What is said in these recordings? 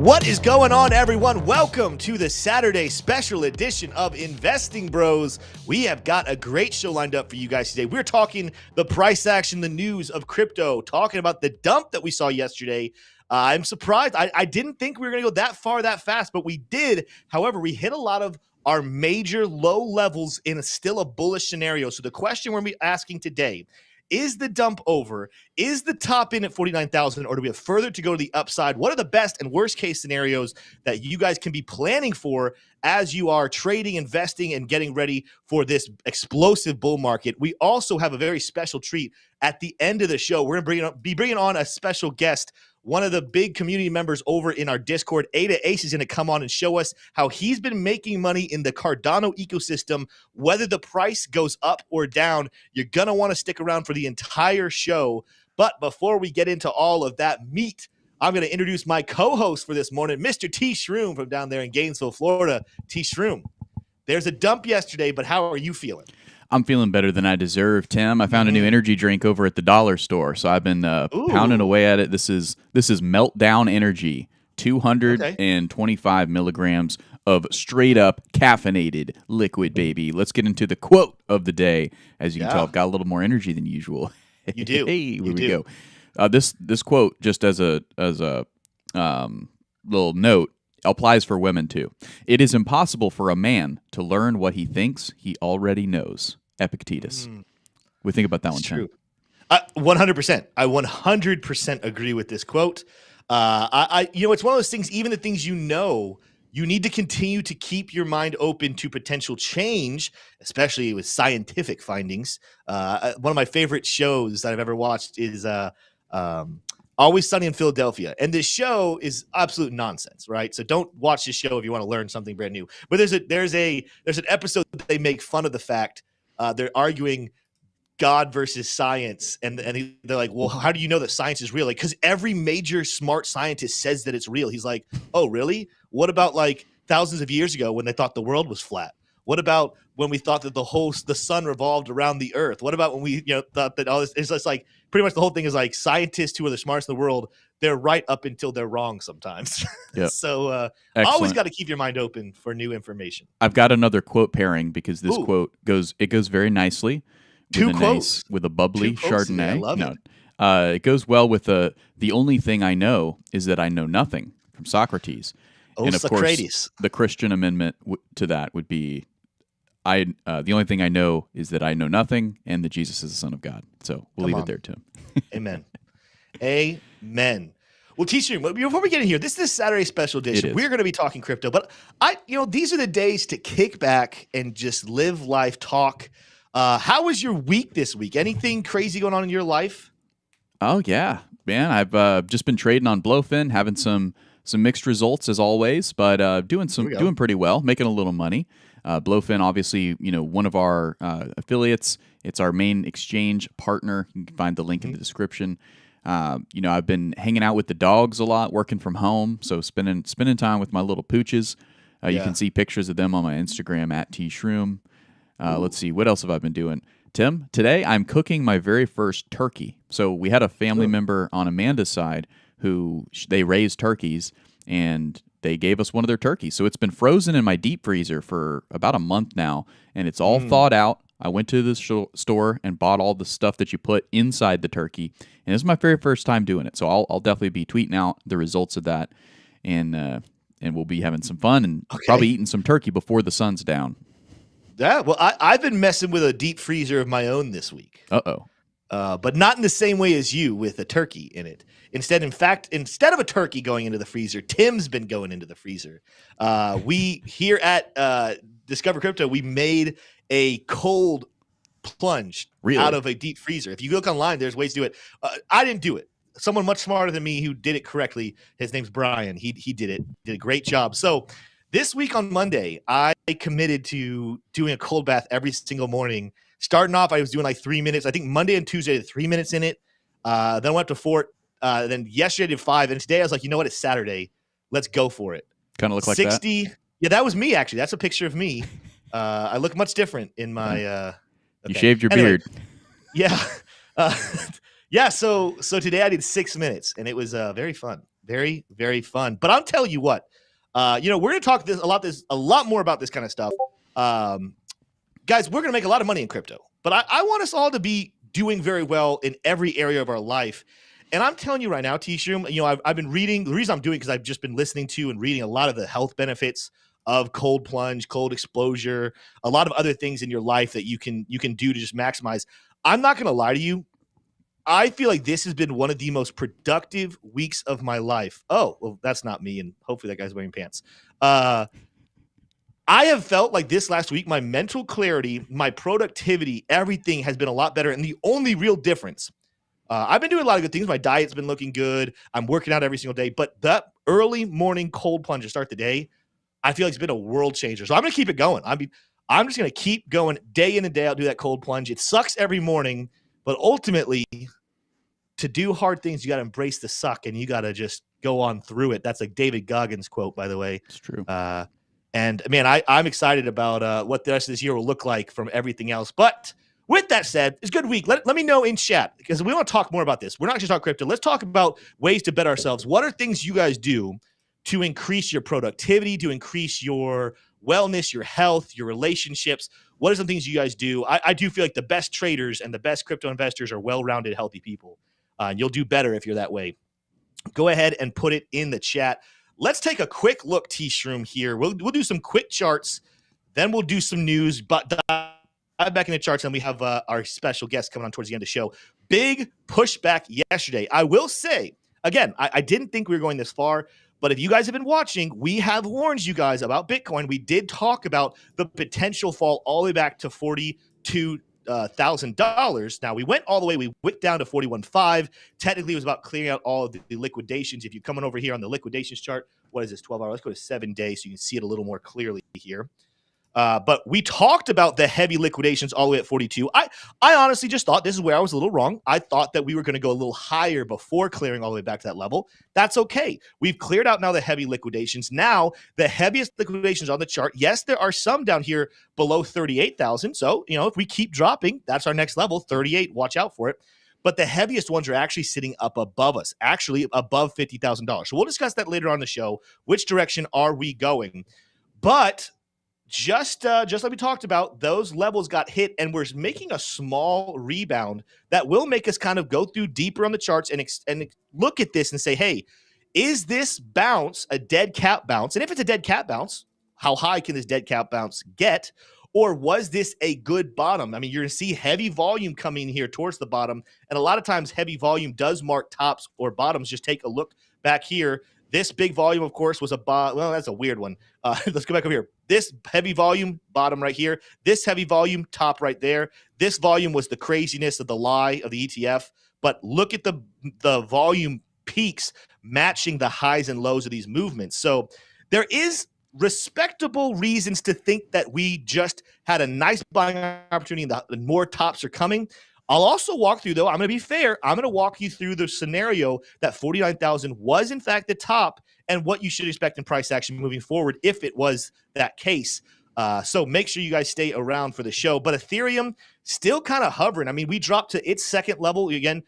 What is going on, everyone? Welcome to the Saturday special edition of Investing Bros. We have got a great show lined up for you guys today. We're talking the price action, the news of crypto, talking about the dump that we saw yesterday. I'm surprised. I didn't think we were going to go that far that fast, but we did. However, we hit a lot of our major low levels in still a bullish scenario. So the question we're going to be asking today, is the dump over? Is the top in at 49,000, or do we have further to go to the upside? What are the best and worst case scenarios that you guys can be planning for as you are trading, investing, and getting ready for this explosive bull market? We also have a very special treat at the end of the show. We're going to be bringing on a special guest, one of the big community members over in our Discord. Ada Ace is going to come on and show us how he's been making money in the Cardano ecosystem. Whether the price goes up or down, you're going to want to stick around for the entire show. But before we get into all of that meat, I'm going to introduce my co-host for this morning, Mr. Tshroom from down there in Gainesville, Florida. Tshroom, there's a dump yesterday, but how are you feeling? I'm feeling better than I deserve, Tim. I found a new energy drink over at the dollar store, so I've been pounding away at it. This is Meltdown Energy, 225 milligrams of straight up caffeinated liquid, baby. Let's get into the quote of the day. As you can tell, I've got a little more energy than usual. You do. Hey, here we go. This quote, just as a little note, applies for women too. It is impossible for a man to learn what he thinks he already knows. Epictetus. We think about that one, true. 100%. I 100% agree with this quote. It's one of those things, even the things you know, you need to continue to keep your mind open to potential change, especially with scientific findings. One of my favorite shows that I've ever watched is Always Sunny in Philadelphia. And this show is absolute nonsense, right? So don't watch this show if you want to learn something brand new. But there's an episode that they make fun of the fact they're arguing God versus science. And they're like, well, how do you know that science is real? Like, because every major smart scientist says that it's real. He's like, oh, really? What about like thousands of years ago when they thought the world was flat? What about when we thought that the sun revolved around the earth? What about when we thought that all this? It's just like pretty much the whole thing is like scientists who are the smartest in the world, they're right up until they're wrong sometimes. Yep. So always got to keep your mind open for new information. I've got another quote pairing because this quote goes very nicely. Two quotes with a bubbly Chardonnay. I love it. It goes well with the only thing I know is that I know nothing from Socrates. And of course, the Christian amendment to that would be, the only thing I know is that I know nothing, and that Jesus is the Son of God. So we'll leave it there, Tim. Amen. Amen. Well, Tshroom, before we get in here, this is a Saturday special edition. We're going to be talking crypto, but these are the days to kick back and just live life, talk. How was your week this week? Anything crazy going on in your life? Oh yeah, man. I've just been trading on Blowfin, having some mixed results as always, but doing pretty well, making a little money. Blowfin, obviously, one of our affiliates. It's our main exchange partner. You can find the link in the description. I've been hanging out with the dogs a lot, working from home, so spending time with my little pooches. You can see pictures of them on my Instagram at Tshroom. Let's see, what else have I been doing? Tim, today I'm cooking my very first turkey. So we had a family member on Amanda's side who they raised turkeys, and they gave us one of their turkeys. So it's been frozen in my deep freezer for about a month now, and it's all thawed out. I went to the store and bought all the stuff that you put inside the turkey, and this is my very first time doing it. So I'll definitely be tweeting out the results of that, and we'll be having some fun and probably eating some turkey before the sun's down. Yeah, well, I've been messing with a deep freezer of my own this week. But not in the same way as you with a turkey in it. Instead of a turkey going into the freezer, Tim's been going into the freezer. We here at Discover Crypto, we made a cold plunge out of a deep freezer. If you look online, there's ways to do it. I didn't do it. Someone much smarter than me who did it correctly. His name's Brian. He did it. Did a great job. So this week on Monday, I committed to doing a cold bath every single morning. Starting off, I was doing like 3 minutes. I think Monday and Tuesday, I did 3 minutes in it. Then I went up to 4. Then yesterday I did 5. And today I was like, you know what? It's Saturday. Let's go for it. Kind of look like 60. That? Yeah, that was me, actually. That's a picture of me. I look much different in my You shaved your beard. Yeah. So today I did 6 minutes, and it was very fun. Very, very fun. But I'll tell you what, we're going to talk a lot more about this kind of stuff. Guys, we're going to make a lot of money in crypto, but I want us all to be doing very well in every area of our life. And I'm telling you right now, Tshroom, I've been reading. The reason I'm doing it because I've just been listening to and reading a lot of the health benefits of cold plunge, cold exposure, a lot of other things in your life that you can do to just maximize. I'm not going to lie to you. I feel like this has been one of the most productive weeks of my life. Oh, well, that's not me, and hopefully that guy's wearing pants. I have felt like this last week, my mental clarity, my productivity, everything has been a lot better. And the only real difference, I've been doing a lot of good things. My diet's been looking good. I'm working out every single day. But that early morning cold plunge to start the day, I feel like it's been a world changer. So I'm going to keep it going. I'm just going to keep going day in and day out, do that cold plunge. It sucks every morning, but ultimately, to do hard things, you got to embrace the suck and you got to just go on through it. That's like David Goggins' quote, by the way. It's true. And man, I'm excited about what the rest of this year will look like from everything else. But with that said, it's a good week. Let me know in chat because we want to talk more about this. We're not just talking crypto. Let's talk about ways to bet ourselves. What are things you guys do to increase your productivity, to increase your wellness, your health, your relationships? What are some things you guys do? I do feel like the best traders and the best crypto investors are well-rounded, healthy people. And you'll do better if you're that way. Go ahead and put it in the chat. Let's take a quick look, Tshroom, here. We'll do some quick charts. Then we'll do some news. But dive back in the charts, and we have our special guest coming on towards the end of the show. Big pushback yesterday. I will say, again, I didn't think we were going this far. But if you guys have been watching, we have warned you guys about Bitcoin. We did talk about the potential fall all the way back to $42,000. Now we went all the way. We went down to 41.5. Technically, it was about clearing out all of the liquidations. If you're coming over here on the liquidations chart, what is this? 12 hours. Let's go to 7 days so you can see it a little more clearly here. But we talked about the heavy liquidations all the way at 42. I honestly just thought this is where I was a little wrong. I thought that we were going to go a little higher before clearing all the way back to that level. That's okay. We've cleared out now the heavy liquidations. Now, the heaviest liquidations on the chart, yes, there are some down here below 38,000. So, if we keep dropping, that's our next level, 38. Watch out for it. But the heaviest ones are actually sitting up above us, actually above $50,000. So we'll discuss that later on in the show. Which direction are we going? But just like we talked about, those levels got hit, and we're making a small rebound that will make us kind of go through deeper on the charts and look at this and say, hey, is this bounce a dead cat bounce? And if it's a dead cat bounce, how high can this dead cat bounce get? Or was this a good bottom? I mean, you're going to see heavy volume coming here towards the bottom, and a lot of times heavy volume does mark tops or bottoms. Just take a look back here. This big volume, of course, was well, that's a weird one. Let's go back over here. This heavy volume, bottom right here. This heavy volume, top right there. This volume was the craziness of the lie of the ETF. But look at the volume peaks matching the highs and lows of these movements. So there is respectable reasons to think that we just had a nice buying opportunity and more tops are coming. I'll also walk through, though, I'm going to be fair. I'm going to walk you through the scenario that 49,000 was, in fact, the top and what you should expect in price action moving forward if it was that case. So make sure you guys stay around for the show. But Ethereum still kind of hovering. I mean, we dropped to its second level. Again,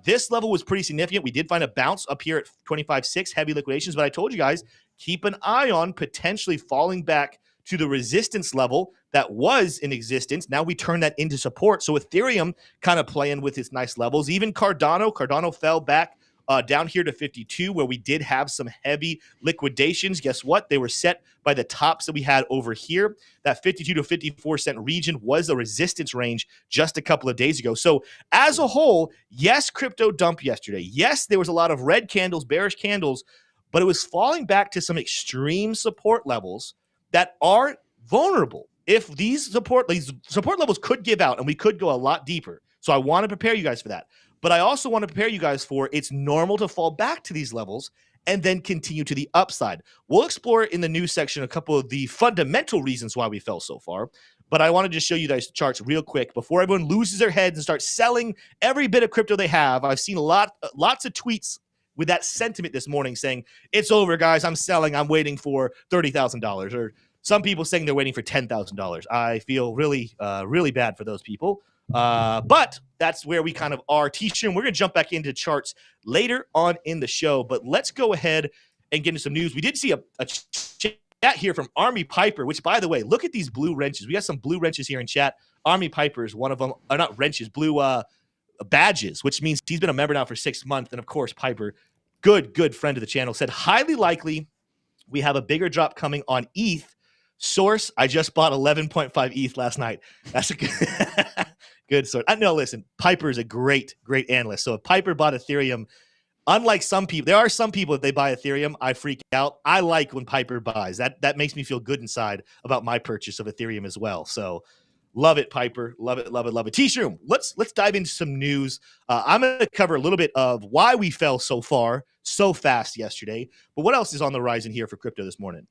this level was pretty significant. We did find a bounce up here at 25.6, heavy liquidations. But I told you guys, keep an eye on potentially falling back to the resistance level that was in existence. Now we turn that into support. So Ethereum kind of playing with its nice levels. Even Cardano fell back down here to 52, where we did have some heavy liquidations. Guess what? They were set by the tops that we had over here. That 52 to 54 cent region was the resistance range just a couple of days ago. So as a whole, yes, crypto dumped yesterday. Yes, there was a lot of red candles, bearish candles, but it was falling back to some extreme support levels that are vulnerable. If these support levels could give out and we could go a lot deeper. So I want to prepare you guys for that. But I also want to prepare you guys for it's normal to fall back to these levels and then continue to the upside. We'll explore in the news section a couple of the fundamental reasons why we fell so far. But I want to just show you guys the charts real quick before everyone loses their heads and starts selling every bit of crypto they have. I've seen lots of tweets with that sentiment this morning saying, it's over, guys. I'm selling. I'm waiting for $30,000. Or some people saying they're waiting for $10,000. I feel really, really bad for those people. But that's where we kind of are. Tshroom, we're going to jump back into charts later on in the show, but let's go ahead and get into some news. We did see a chat here from Army Piper, which, by the way, look at these blue wrenches. We got some blue wrenches here in chat. Army Piper is one of them. Not wrenches, blue badges, which means he's been a member now for 6 months. And, of course, Piper, good friend of the channel, said, highly likely we have a bigger drop coming on ETH. Source, I just bought 11.5 ETH last night. That's a good, good source. No, listen, Piper is a great analyst. So if Piper bought Ethereum, unlike some people, there are some people, if they buy Ethereum, I freak out. I like when Piper buys. That makes me feel good inside about my purchase of Ethereum as well. So love it, Piper. Love it. Tshroom, let's dive into some news. I'm going to cover a little bit of why we fell so fast yesterday. But what else is on the horizon here for crypto this morning?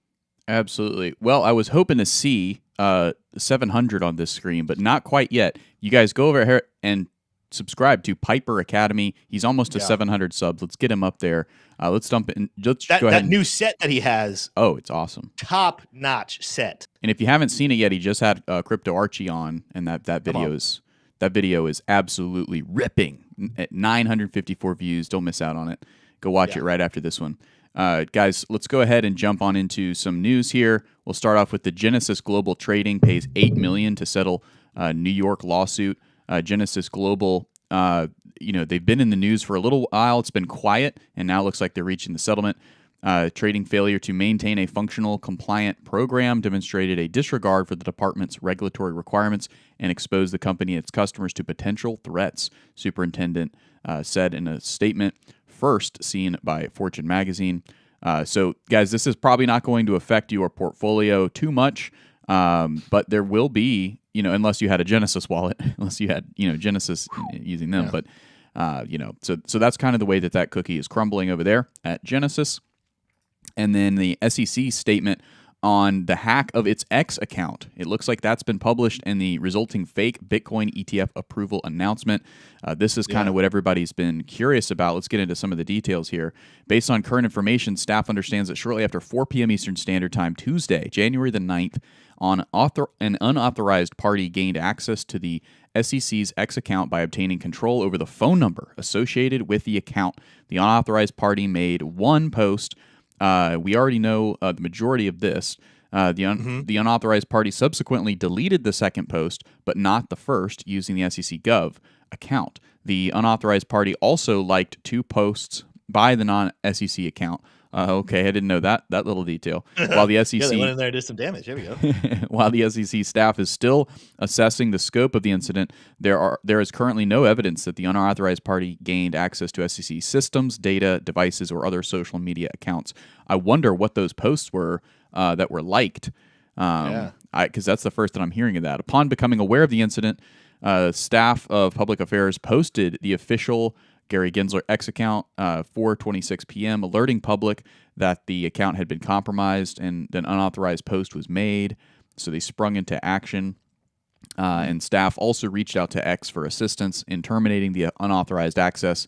Absolutely. Well, I was hoping to see 700 on this screen, but not quite yet. You guys go over here and subscribe to Piper Academy. He's almost to 700 subs. Let's get him up there. Let's dump it. Let's go ahead. That new set that he has. Oh, it's awesome. Top-notch set. And if you haven't seen it yet, he just had Crypto Archie on, and that video is absolutely ripping. At 954 views. Don't miss out on it. Go watch it right after this one. Guys, let's go ahead and jump on into some news here. We'll start off with the Genesis Global Trading pays $8 million to settle New York lawsuit. Genesis Global, they've been in the news for a little while. It's been quiet, and now it looks like they're reaching the settlement. Trading failure to maintain a functional, compliant program demonstrated a disregard for the department's regulatory requirements and exposed the company and its customers to potential threats, Superintendent said in a statement first seen by Fortune magazine. So, guys, this is probably not going to affect your portfolio too much, but there will be, unless you had a Genesis wallet, unless you had, Genesis using them. Yeah. But, so that's kind of the way that cookie is crumbling over there at Genesis. And then the SEC statement on the hack of its X account. It looks like that's been published in the resulting fake Bitcoin ETF approval announcement. This is kind of what everybody's been curious about. Let's get into some of the details here. Based on current information, staff understands that shortly after 4 p.m. Eastern Standard Time, Tuesday, January the 9th, an unauthorized party gained access to the SEC's X account by obtaining control over the phone number associated with the account. The unauthorized party made one post. We already know the majority of this. The unauthorized party subsequently deleted the second post, but not the first, using the SEC Gov account. The unauthorized party also liked 2 posts by the non-SEC account. Okay, I didn't know that little detail. While the SEC they went in there and did some damage. There we go. While the SEC staff is still assessing the scope of the incident, there is currently no evidence that the unauthorized party gained access to SEC systems, data, devices, or other social media accounts. I wonder what those posts were that were liked, because that's the first that I'm hearing of that. Upon becoming aware of the incident, staff of public affairs posted the official Gary Gensler X account, 4:26 p.m., alerting public that the account had been compromised, and an unauthorized post was made. So they sprung into action, and staff also reached out to X for assistance in terminating the unauthorized access.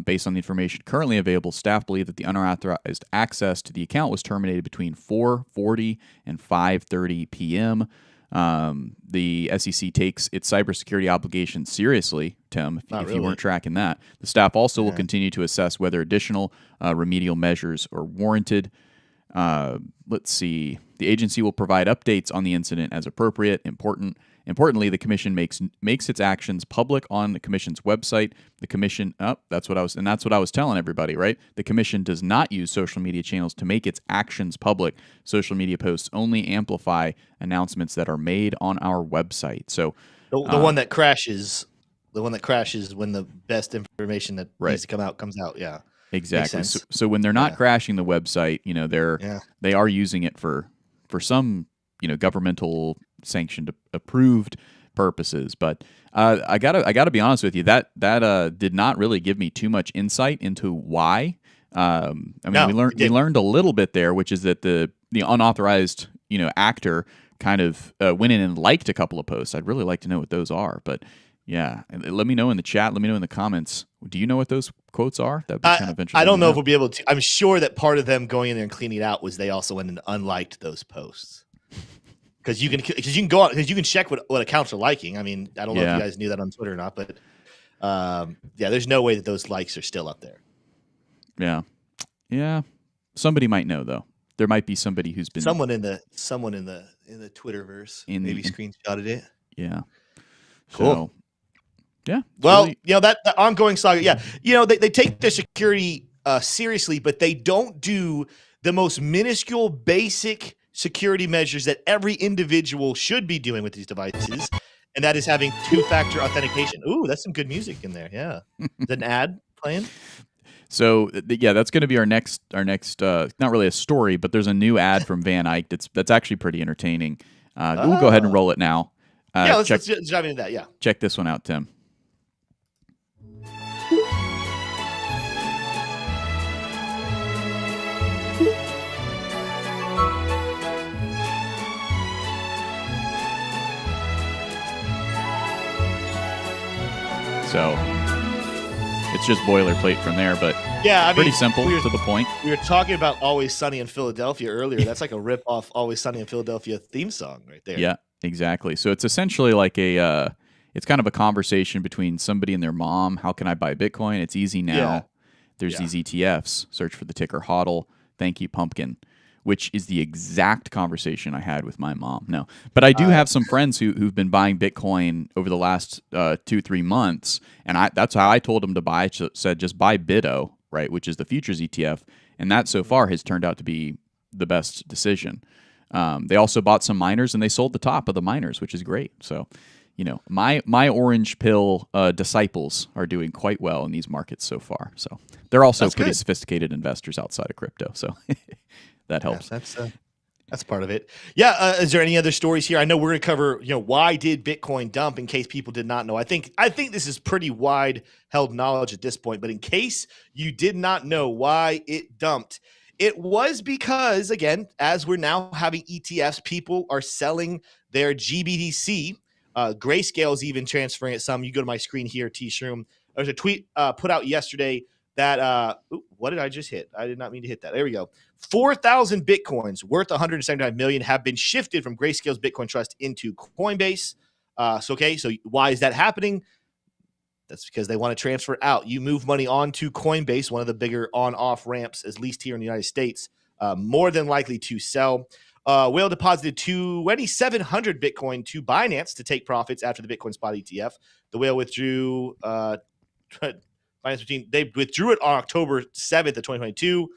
Based on the information currently available, staff believe that the unauthorized access to the account was terminated between 4:40 and 5:30 p.m. The SEC takes its cybersecurity obligations seriously, Tim, if you weren't tracking that. The staff also will continue to assess whether additional remedial measures are warranted. Let's see. The agency will provide updates on the incident as appropriate. Importantly, the commission makes its actions public on the commission's website. The commission, that's what I was telling everybody, right? The commission does not use social media channels to make its actions public. Social media posts only amplify announcements that are made on our website. So the one that crashes, when the best information that needs to come out comes out. Yeah, exactly. So when they're not crashing the website, they are using it for some governmental sanctioned approved purposes. But I gotta be honest with you, that did not really give me too much insight into why. We learned a little bit there, which is that the unauthorized actor kind of went in and liked a couple of posts. I'd really like to know what those are, but yeah, let me know in the chat. Let me know in the comments. Do you know what those quotes are? That'd be kind of interesting. I don't know if we'll be able to. I'm sure that part of them going in there and cleaning it out was they also went and unliked those posts. because you can go out because you can check what accounts are liking. I mean, I don't know if you guys knew that on Twitter or not, but there's no way that those likes are still up there. Yeah. Somebody might know though. There might be somebody who's been someone in the Twitterverse maybe screenshotted it. Yeah. Cool. So, yeah. Well, really... that the ongoing saga. Yeah. They take their security seriously, but they don't do the most minuscule, basic security measures that every individual should be doing with these devices, and that is having two-factor authentication. Ooh, that's some good music in there. Yeah. Is that an ad playing? So that's going to be our next. Not really a story, but there's a new ad from Van Eyck that's actually pretty entertaining. We'll go ahead and roll it now. Let's dive into that. Yeah, check this one out, Tim. So it's just boilerplate from there, but pretty simple to the point. We were talking about Always Sunny in Philadelphia earlier. That's like a rip-off Always Sunny in Philadelphia theme song right there. Yeah, exactly. So it's essentially like it's kind of a conversation between somebody and their mom. How can I buy Bitcoin? It's easy now. Yeah. There's these ETFs. Search for the ticker HODL. Thank you, pumpkin. Which is the exact conversation I had with my mom. No, but I do have some friends who've been buying Bitcoin over the last 2-3 months, and that's how I told them to buy. I said just buy BITO, right, which is the futures ETF, and that so far has turned out to be the best decision. They also bought some miners, and they sold the top of the miners, which is great. So, my orange pill disciples are doing quite well in these markets so far. So they're also pretty sophisticated investors outside of crypto. So. That helps. Yeah, that's part of it. Yeah. Is there any other stories here? I know we're going to cover, why did Bitcoin dump in case people did not know. I think this is pretty wide held knowledge at this point, but in case you did not know why it dumped, it was because, again, as we're now having ETFs, people are selling their GBTC. Grayscale is even transferring it some. You go to my screen here, Tshroom. There's a tweet put out yesterday that what did I just hit? I did not mean to hit that. There we go. 4,000 Bitcoins worth 179 million have been shifted from Grayscale's Bitcoin Trust into Coinbase. So why is that happening? That's because they want to transfer out. You move money onto Coinbase, one of the bigger on-off ramps, at least here in the United States, more than likely to sell. Whale deposited 2,700 Bitcoin to Binance to take profits after the Bitcoin spot ETF. The Whale withdrew they withdrew it on October 7th of 2022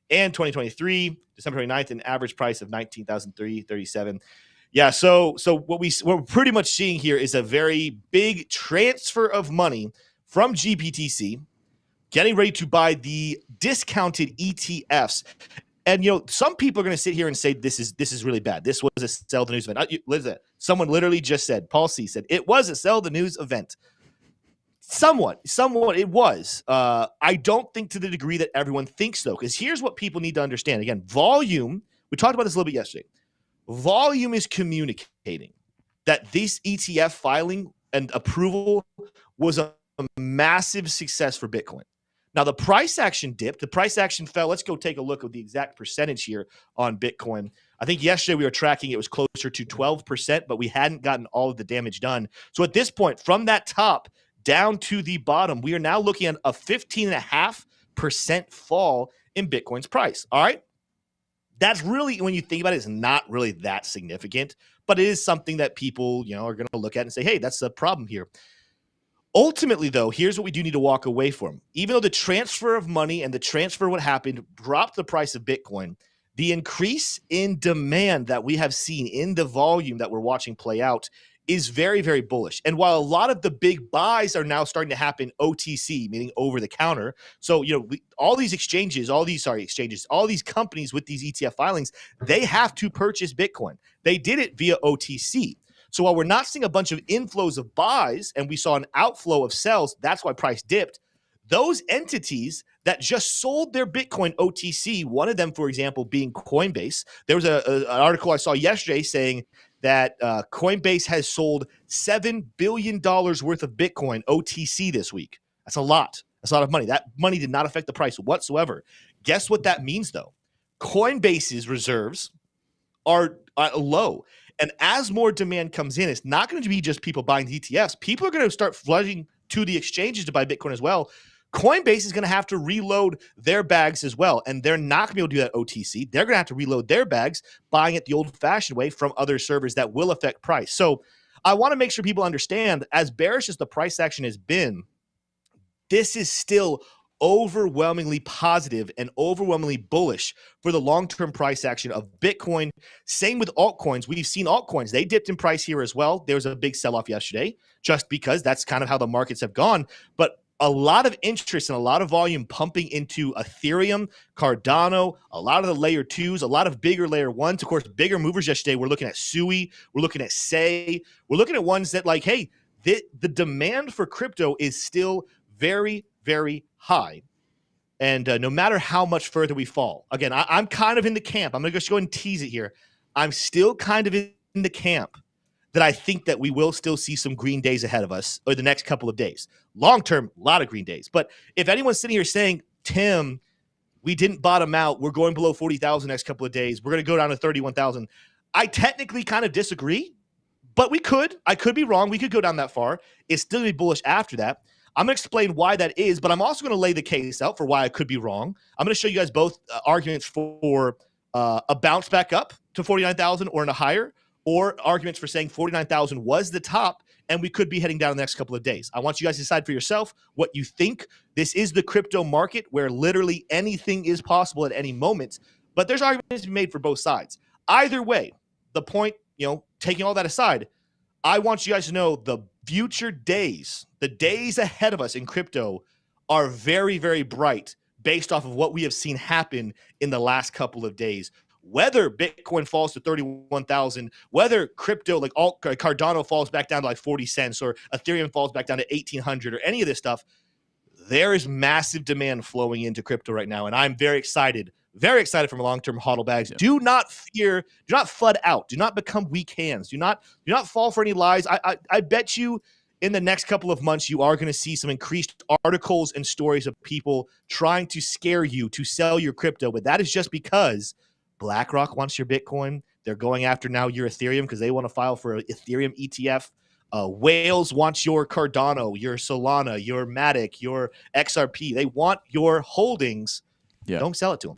and 2023, December 29th, an average price of $19,337. Yeah, so what we're pretty much seeing here is a very big transfer of money from GBTC, getting ready to buy the discounted ETFs. And some people are going to sit here and say this is really bad. This was a sell the news event. Listen, someone literally just said, Paul C said it was a sell the news event. Somewhat it was. I don't think to the degree that everyone thinks, though, because here's what people need to understand. Again, volume, we talked about this a little bit yesterday. Volume is communicating that this ETF filing and approval was a massive success for Bitcoin. Now, the price action dipped. The price action fell. Let's go take a look at the exact percentage here on Bitcoin. I think yesterday we were tracking it was closer to 12%, but we hadn't gotten all of the damage done. So at this point, from that top down to the bottom, we are now looking at a 15.5% fall in Bitcoin's price. All right. That's really, when you think about it, it's not really that significant, but it is something that people, are going to look at and say, hey, that's the problem here. Ultimately, though, here's what we do need to walk away from. Even though the transfer of money and the transfer of what happened dropped the price of Bitcoin, the increase in demand that we have seen in the volume that we're watching play out is very, very bullish. And while a lot of the big buys are now starting to happen OTC, meaning over the counter. So, all these companies with these ETF filings, they have to purchase Bitcoin. They did it via OTC. So while we're not seeing a bunch of inflows of buys and we saw an outflow of sells, that's why price dipped. Those entities that just sold their Bitcoin OTC, one of them, for example, being Coinbase. There was an article I saw yesterday saying that Coinbase has sold $7 billion worth of Bitcoin OTC this week. That's a lot. That's a lot of money. That money did not affect the price whatsoever. Guess what that means, though? Coinbase's reserves are low. And as more demand comes in, it's not going to be just people buying the ETFs. People are going to start flooding to the exchanges to buy Bitcoin as well. Coinbase is going to have to reload their bags as well, and they're not going to be able to do that OTC. They're going to have to reload their bags, buying it the old-fashioned way from other servers that will affect price. So I want to make sure people understand, as bearish as the price action has been, this is still overwhelmingly positive and overwhelmingly bullish for the long-term price action of Bitcoin. Same with altcoins. We've seen altcoins. They dipped in price here as well. There was a big sell-off yesterday just because that's kind of how the markets have gone. But a lot of interest and a lot of volume pumping into Ethereum, Cardano, a lot of the layer 2s, a lot of bigger layer 1s. Of course, bigger movers yesterday. We're looking at Sui. We're looking at Say. We're looking at ones that like, hey, the demand for crypto is still very, very high. And no matter how much further we fall, again, I'm kind of in the camp. I'm going to just go and tease it here. I'm still kind of in the camp that I think that we will still see some green days ahead of us or the next couple of days. Long term, a lot of green days. But if anyone's sitting here saying, Tim, we didn't bottom out, we're going below 40,000 next couple of days, we're going to go down to 31,000, I technically kind of disagree, but we could. I could be wrong. We could go down that far. It's still going to be bullish after that. I'm going to explain why that is, but I'm also going to lay the case out for why I could be wrong. I'm going to show you guys both arguments for a bounce back up to 49,000 or in a higher, or arguments for saying 49,000 was the top and we could be heading down the next couple of days. I want you guys to decide for yourself what you think. This is the crypto market where literally anything is possible at any moment, but there's arguments to be made for both sides. Either way, the point, taking all that aside, I want you guys to know the future days, the days ahead of us in crypto are very, very bright based off of what we have seen happen in the last couple of days. Whether Bitcoin falls to 31,000, whether crypto like Cardano falls back down to like 40 cents or Ethereum falls back down to 1,800 or any of this stuff, there is massive demand flowing into crypto right now. And I'm very excited from a long-term hodl bags. Yeah. Do not fear, do not flood out, do not become weak hands, do not fall for any lies. I bet you in the next couple of months, you are going to see some increased articles and stories of people trying to scare you to sell your crypto. But that is just because BlackRock wants your Bitcoin. They're going after now your Ethereum because they want to file for an Ethereum ETF. Whales wants your Cardano, your Solana, your Matic, your XRP. They want your holdings. Yeah. Don't sell it to them.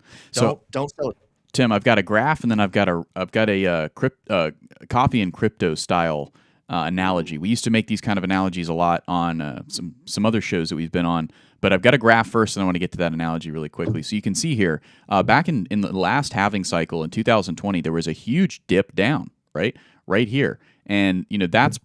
Don't sell it. Tim, I've got a graph, and then I've got a copy and crypto style analogy. We used to make these kind of analogies a lot on some other shows that we've been on. But I've got a graph first, and I want to get to that analogy really quickly. So you can see here, back in the last halving cycle in 2020, there was a huge dip down, right here. And that's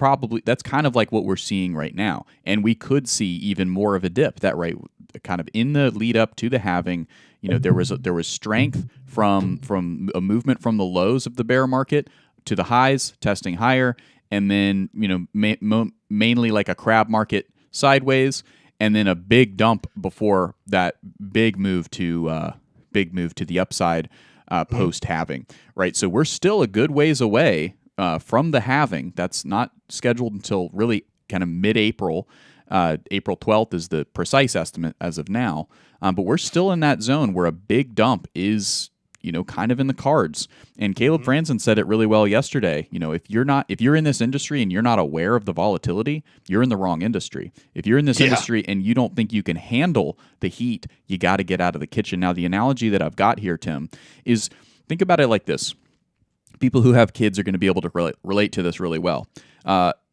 kind of like what we're seeing right now. And we could see even more of a dip. That right, kind of in the lead up to the halving, there was strength from a movement from the lows of the bear market to the highs, testing higher, and then mainly like a crab market sideways. And then a big dump before that big move to the upside post halving, right? So we're still a good ways away from the halving. That's not scheduled until really kind of mid-April. April 12th is the precise estimate as of now, but we're still in that zone where a big dump is kind of in the cards. And Caleb Franzen said it really well yesterday. If you're in this industry and you're not aware of the volatility, you're in the wrong industry. If you're in this industry and you don't think you can handle the heat, you got to get out of the kitchen. Now, the analogy that I've got here, Tim, is think about it like this. People who have kids are going to be able to relate to this really well.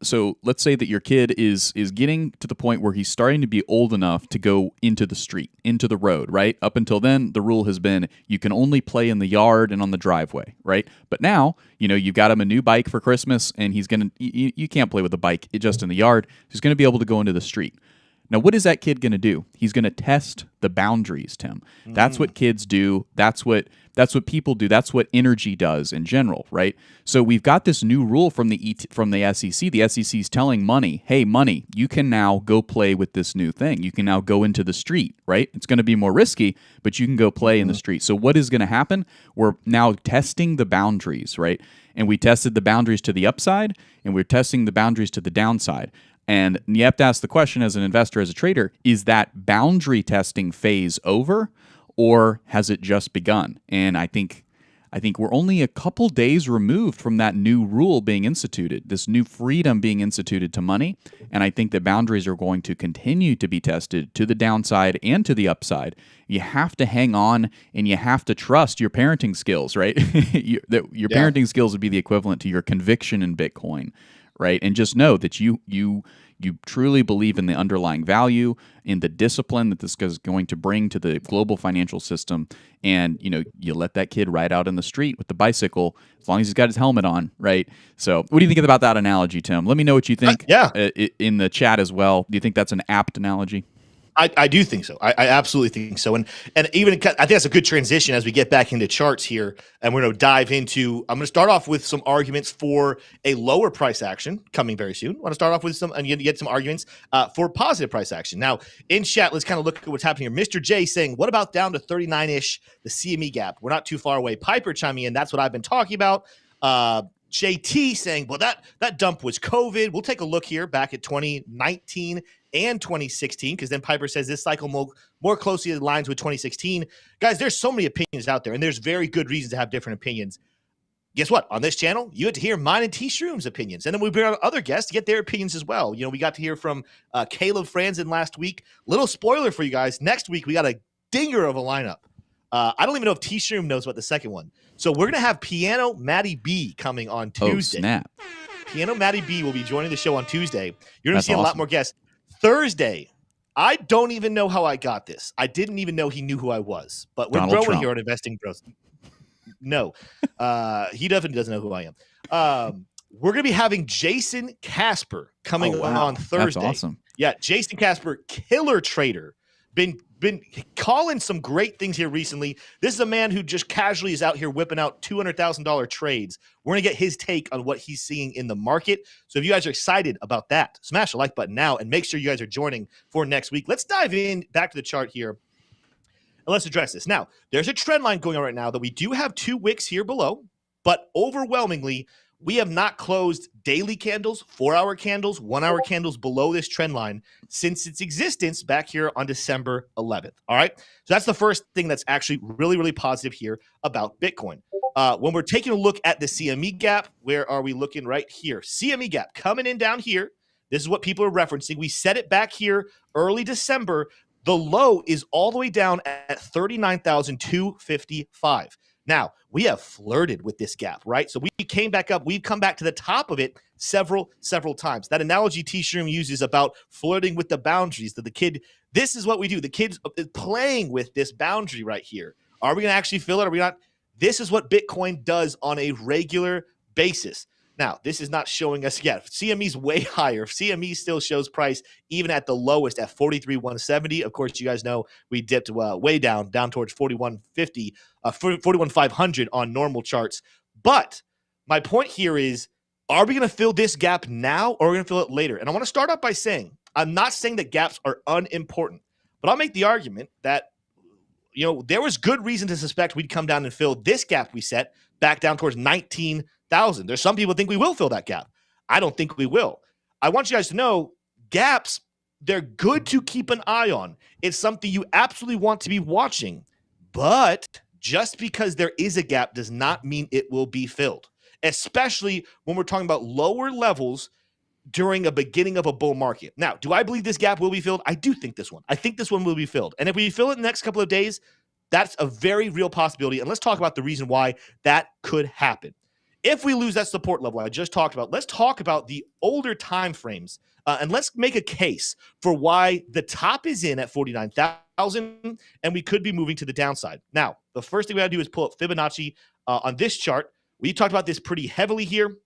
So let's say that your kid is getting to the point where he's starting to be old enough to go into the street, into the road, right? Up until then, the rule has been you can only play in the yard and on the driveway, right? But now, you've got him a new bike for Christmas, and you can't play with the bike just in the yard. He's going to be able to go into the street. Now, what is that kid going to do? He's going to test the boundaries, Tim. That's what kids do. That's what people do. That's what energy does in general, right? So we've got this new rule from the SEC. The SEC is telling money, hey, money, you can now go play with this new thing. You can now go into the street, right? It's going to be more risky, but you can go play in the street. So what is going to happen? We're now testing the boundaries, right? And we tested the boundaries to the upside, and we're testing the boundaries to the downside. And you have to ask the question as an investor, as a trader, is that boundary testing phase over, or has it just begun? And I think I think we're only a couple days removed from that new rule being instituted, this new freedom being instituted to money. And I think the boundaries are going to continue to be tested to the downside and to the upside. You have to hang on and you have to trust your parenting skills, right? Your parenting skills would be the equivalent to your conviction in Bitcoin, right? And just know that you truly believe in the underlying value, in the discipline that this is going to bring to the global financial system. And, you let that kid ride out in the street with the bicycle as long as he's got his helmet on, right? So what do you think about that analogy, Tim? Let me know what you think in the chat as well. Do you think that's an apt analogy? I do think so. I absolutely think so. And even I think that's a good transition as we get back into charts here. And we're going to dive into, I'm going to start off with some arguments for a lower price action coming very soon. I want to start off with some, and you get some arguments for positive price action. Now, in chat, let's kind of look at what's happening here. Mr. J saying, what about down to 39-ish, the CME gap? We're not too far away. Piper chiming in. That's what I've been talking about. JT saying, well, that dump was COVID. We'll take a look here back at 2019 and 2016, because then Piper says this cycle more closely aligns with 2016. Guys, there's so many opinions out there, and there's very good reasons to have different opinions. Guess what? On this channel, you get to hear mine and Tshroom's opinions, and then we bring on other guests to get their opinions as well. We got to hear from Caleb Franzen last week. Little spoiler for you guys. Next week, we got a dinger of a lineup. I don't even know if Tshroom knows about the second one. So we're going to have Piano Matty B coming on Tuesday. Oh, snap. Piano Matty B will be joining the show on Tuesday. You're going to see a lot more guests. Thursday, I don't even know how I got this. I didn't even know he knew who I was. But we're growing here on Investing Bros. No, he definitely doesn't know who I am. We're going to be having Jason Casper coming on Thursday. That's awesome. Yeah, Jason Casper, killer trader. Been calling some great things here recently. This is a man who just casually is out here whipping out $200,000 trades. We're going to get his take on what he's seeing in the market. So if you guys are excited about that, smash the like button now and make sure you guys are joining for next week. Let's dive in back to the chart here and let's address this. Now, there's a trend line going on right now that we do have 2 wicks here below, but overwhelmingly, we have not closed daily candles, 4-hour candles, 1-hour candles below this trend line since its existence back here on December 11th. All right. So that's the first thing that's actually really, really positive here about Bitcoin. When we're taking a look at the CME gap, where are we looking right here? CME gap coming in down here. This is what people are referencing. We set it back here early December. The low is all the way down at 39,255. Now, we have flirted with this gap, right? So we came back up. We've come back to the top of it several times. That analogy Tshroom uses about flirting with the boundaries, that the kid, this is what we do. The kid's playing with this boundary right here. Are we going to actually fill it? Are we not? This is what Bitcoin does on a regular basis. Now, this is not showing us yet. CME's way higher. CME still shows price even at the lowest at 43,170. Of course, you guys know we dipped way down towards 4150, 41,500 on normal charts. But my point here is, are we going to fill this gap now or are we going to fill it later? And I want to start off by saying, I'm not saying that gaps are unimportant, but I'll make the argument that there was good reason to suspect we'd come down and fill this gap we set back down towards 19,000. There's some people think we will fill that gap. I don't think we will. I want you guys to know gaps, they're good to keep an eye on. It's something you absolutely want to be watching. But just because there is a gap does not mean it will be filled, especially when we're talking about lower levels during a beginning of a bull market. Now, do I believe this gap will be filled? I do think this one. I think this one will be filled. And if we fill it in the next couple of days, that's a very real possibility. And let's talk about the reason why that could happen. If we lose that support level I just talked about, let's talk about the older time frames, and let's make a case for why the top is in at 49,000 and we could be moving to the downside. Now, the first thing we got to do is pull up Fibonacci on this chart. We talked about this pretty heavily here,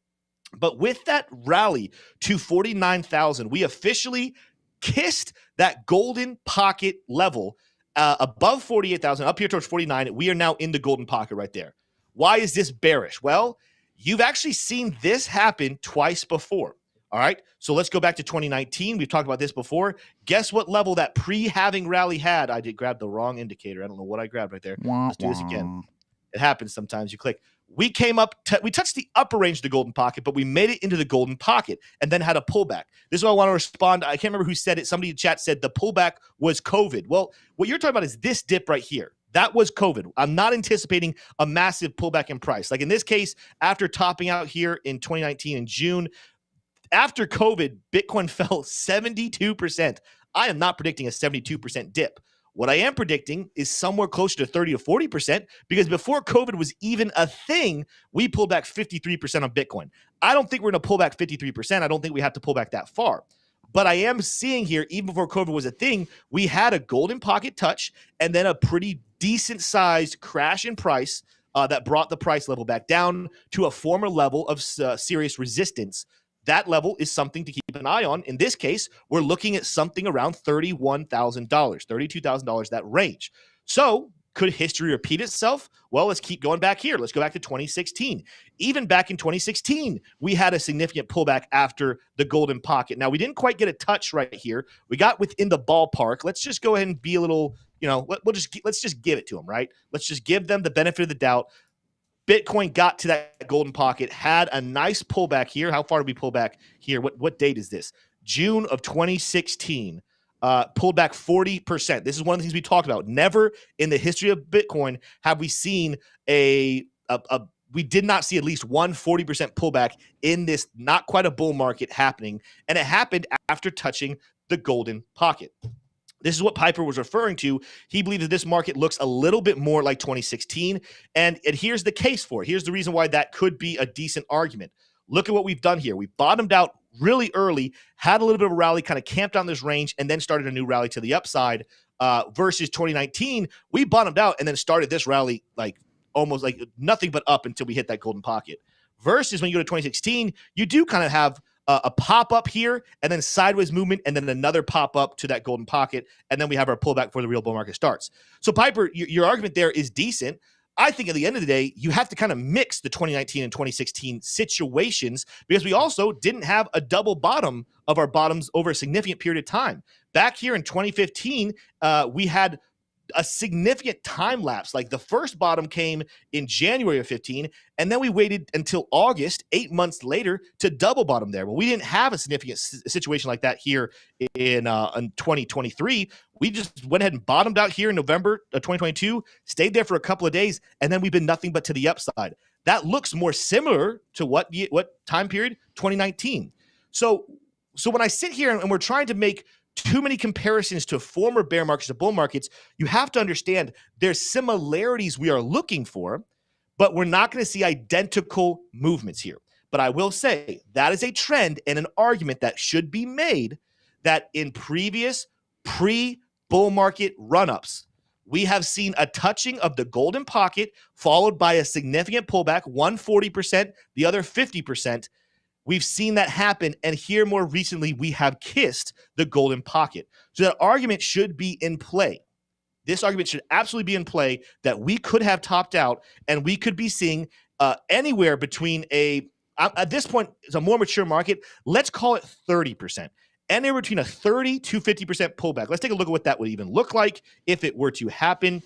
but with that rally to 49,000, we officially kissed that golden pocket level above 48,000, up here towards 49. We are now in the golden pocket right there. Why is this bearish? Well, you've actually seen this happen twice before. All right. So let's go back to 2019. We've talked about this before. Guess what level that pre-halving rally had? I did grab the wrong indicator. I don't know what I grabbed right there. Let's do this again. It happens sometimes. You click. We came up, we touched the upper range of the golden pocket, but we made it into the golden pocket and then had a pullback. This is what I want to respond. I can't remember who said it. Somebody in chat said the pullback was COVID. Well, what you're talking about is this dip right here. That was COVID. I'm not anticipating a massive pullback in price. Like in this case, after topping out here in 2019 in June, after COVID, Bitcoin fell 72%. I am not predicting a 72% dip. What I am predicting is somewhere closer to 30 to 40%, because before COVID was even a thing, we pulled back 53% on Bitcoin. I don't think we're going to pull back 53%. I don't think we have to pull back that far. But I am seeing here, even before COVID was a thing, we had a golden pocket touch and then a pretty decent sized crash in price that brought the price level back down to a former level of serious resistance. That level is something to keep an eye on. In this case, we're looking at something around $31,000, $32,000, that range. So could history repeat itself? Well, let's keep going back here. Let's go back to 2016. Even back in 2016, we had a significant pullback after the golden pocket. Now, we didn't quite get a touch right here. We got within the ballpark. Let's just go ahead and be a little, let's just give it to them, right? Let's just give them the benefit of the doubt. Bitcoin got to that golden pocket, had a nice pullback here. How far did we pull back here? What date is this? June of 2016. Pulled back 40%. This is one of the things we talked about. Never in the history of Bitcoin have we seen we did not see at least one 40% pullback in this not quite a bull market happening. And it happened after touching the golden pocket. This is what Piper was referring to. He believed that this market looks a little bit more like 2016. And here's the case for it. Here's the reason why that could be a decent argument. Look at what we've done here. We bottomed out really early, had a little bit of a rally, kind of camped on this range, and then started a new rally to the upside. Versus 2019, we bottomed out and then started this rally like almost like nothing but up until we hit that golden pocket. Versus when you go to 2016, you do kind of have a pop up here and then sideways movement and then another pop up to that golden pocket. And then we have our pullback before the real bull market starts. So Piper, your argument there is decent. I think at the end of the day, you have to kind of mix the 2019 and 2016 situations, because we also didn't have a double bottom of our bottoms over a significant period of time. Back here in 2015, we had a significant time lapse. Like the first bottom came in January of 15, and then we waited until August, 8 months later, to double bottom there. Well, we didn't have a significant situation like that here in 2023. We just went ahead and bottomed out here in November of 2022, stayed there for a couple of days, and then we've been nothing but to the upside. That looks more similar to what time period? 2019. So when I sit here and we're trying to make too many comparisons to former bear markets to bull markets, you have to understand there's similarities we are looking for, but we're not going to see identical movements here. But I will say that is a trend and an argument that should be made, that in previous pre-bull market run-ups, we have seen a touching of the golden pocket followed by a significant pullback, one 40%, the other 50%. We've seen that happen, and here more recently, we have kissed the golden pocket. So that argument should be in play. This argument should absolutely be in play that we could have topped out, and we could be seeing anywhere between at this point, it's a more mature market, let's call it 30%. Anywhere between a 30 to 50% pullback. Let's take a look at what that would even look like if it were to happen.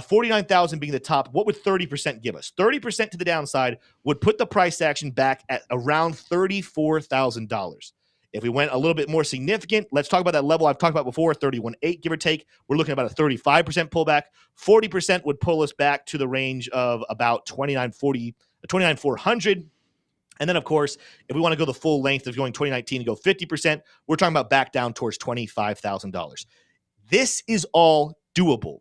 49,000 being the top, what would 30% give us? 30% to the downside would put the price action back at around $34,000. If we went a little bit more significant, let's talk about that level I've talked about before, 31.8, give or take. We're looking at about a 35% pullback. 40% would pull us back to the range of about 29,400. And then, of course, if we want to go the full length of going 2019 and go 50%, we're talking about back down towards $25,000. This is all doable.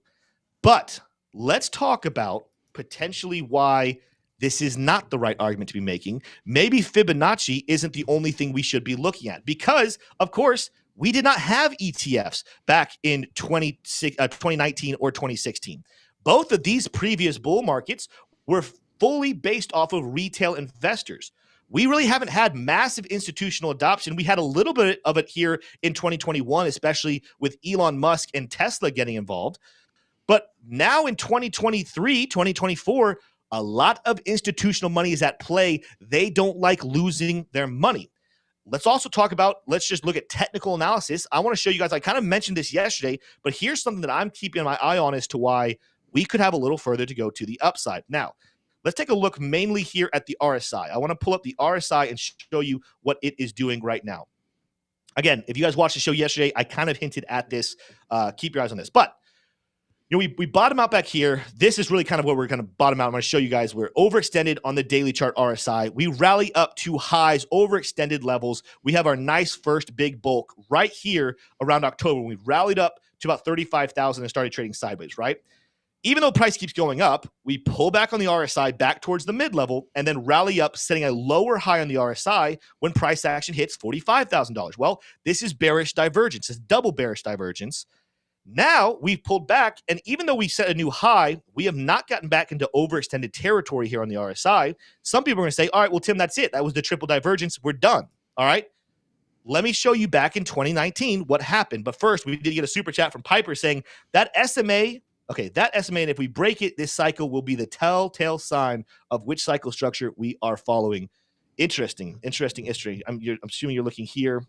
But let's talk about potentially why this is not the right argument to be making. Maybe Fibonacci isn't the only thing we should be looking at, because, of course, we did not have ETFs back in 2019 or 2016. Both of these previous bull markets were fully based off of retail investors. We really haven't had massive institutional adoption. We had a little bit of it here in 2021, especially with Elon Musk and Tesla getting involved. But now in 2023, 2024, a lot of institutional money is at play. They don't like losing their money. Let's also talk about, let's just look at technical analysis. I want to show you guys, I kind of mentioned this yesterday, but here's something that I'm keeping my eye on as to why we could have a little further to go to the upside. Now, let's take a look mainly here at the RSI. I want to pull up the RSI and show you what it is doing right now. Again, if you guys watched the show yesterday, I kind of hinted at this. Keep your eyes on this. But we bottom out back here. This is really kind of where we're going to bottom out. I'm going to show you guys we're overextended on the daily chart RSI. We rally up to highs, overextended levels. We have our nice first big bulk right here around October. We rallied up to about 35,000 and started trading sideways, right? Even though price keeps going up, we pull back on the RSI back towards the mid-level and then rally up, setting a lower high on the RSI when price action hits $45,000. Well, this is bearish divergence. It's double bearish divergence. Now we've pulled back, and even though we set a new high, we have not gotten back into overextended territory here on the RSI. Some people are going to say, all right, well, Tim, that's it. That was the triple divergence. We're done. All right. Let me show you back in 2019 what happened. But first, we did get a super chat from Piper saying that SMA, and if we break it, this cycle will be the telltale sign of which cycle structure we are following. Interesting. I'm assuming you're looking here.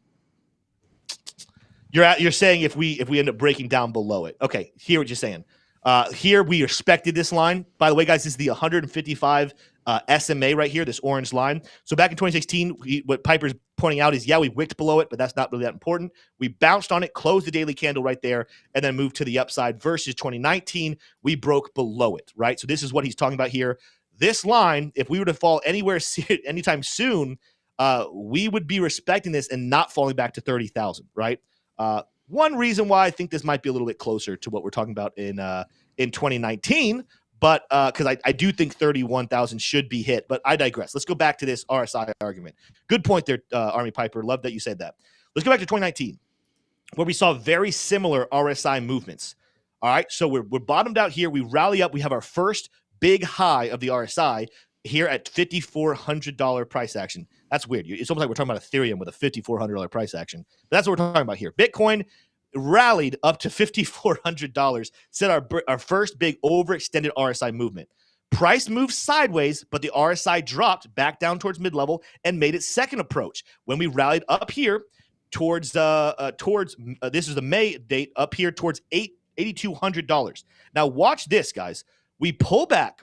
You're saying if we end up breaking down below it. Okay, hear what you're saying. Here we respected this line. By the way, guys, this is the 155 SMA right here, this orange line. So back in 2016, what Piper's pointing out is, yeah, we wicked below it, but that's not really that important. We bounced on it, closed the daily candle right there, and then moved to the upside versus 2019. We broke below it, right? So this is what he's talking about here. This line, if we were to fall anywhere anytime soon, we would be respecting this and not falling back to 30,000, right? One reason why I think this might be a little bit closer to what we're talking about in 2019, but because I do think 31,000 should be hit, but I digress. Let's go back to this RSI argument. Good point there, Army Piper. Love that you said that. Let's go back to 2019, where we saw very similar RSI movements. All right, so we're bottomed out here. We rally up. We have our first big high of the RSI here at $5,400 price action. That's weird. It's almost like we're talking about Ethereum with a $5,400 price action. But that's what we're talking about here. Bitcoin rallied up to $5,400, set our first big overextended RSI movement. Price moved sideways, but the RSI dropped back down towards mid-level and made its second approach when we rallied up here towards this is the May date, up here towards $8,200. Now watch this, guys. We pull back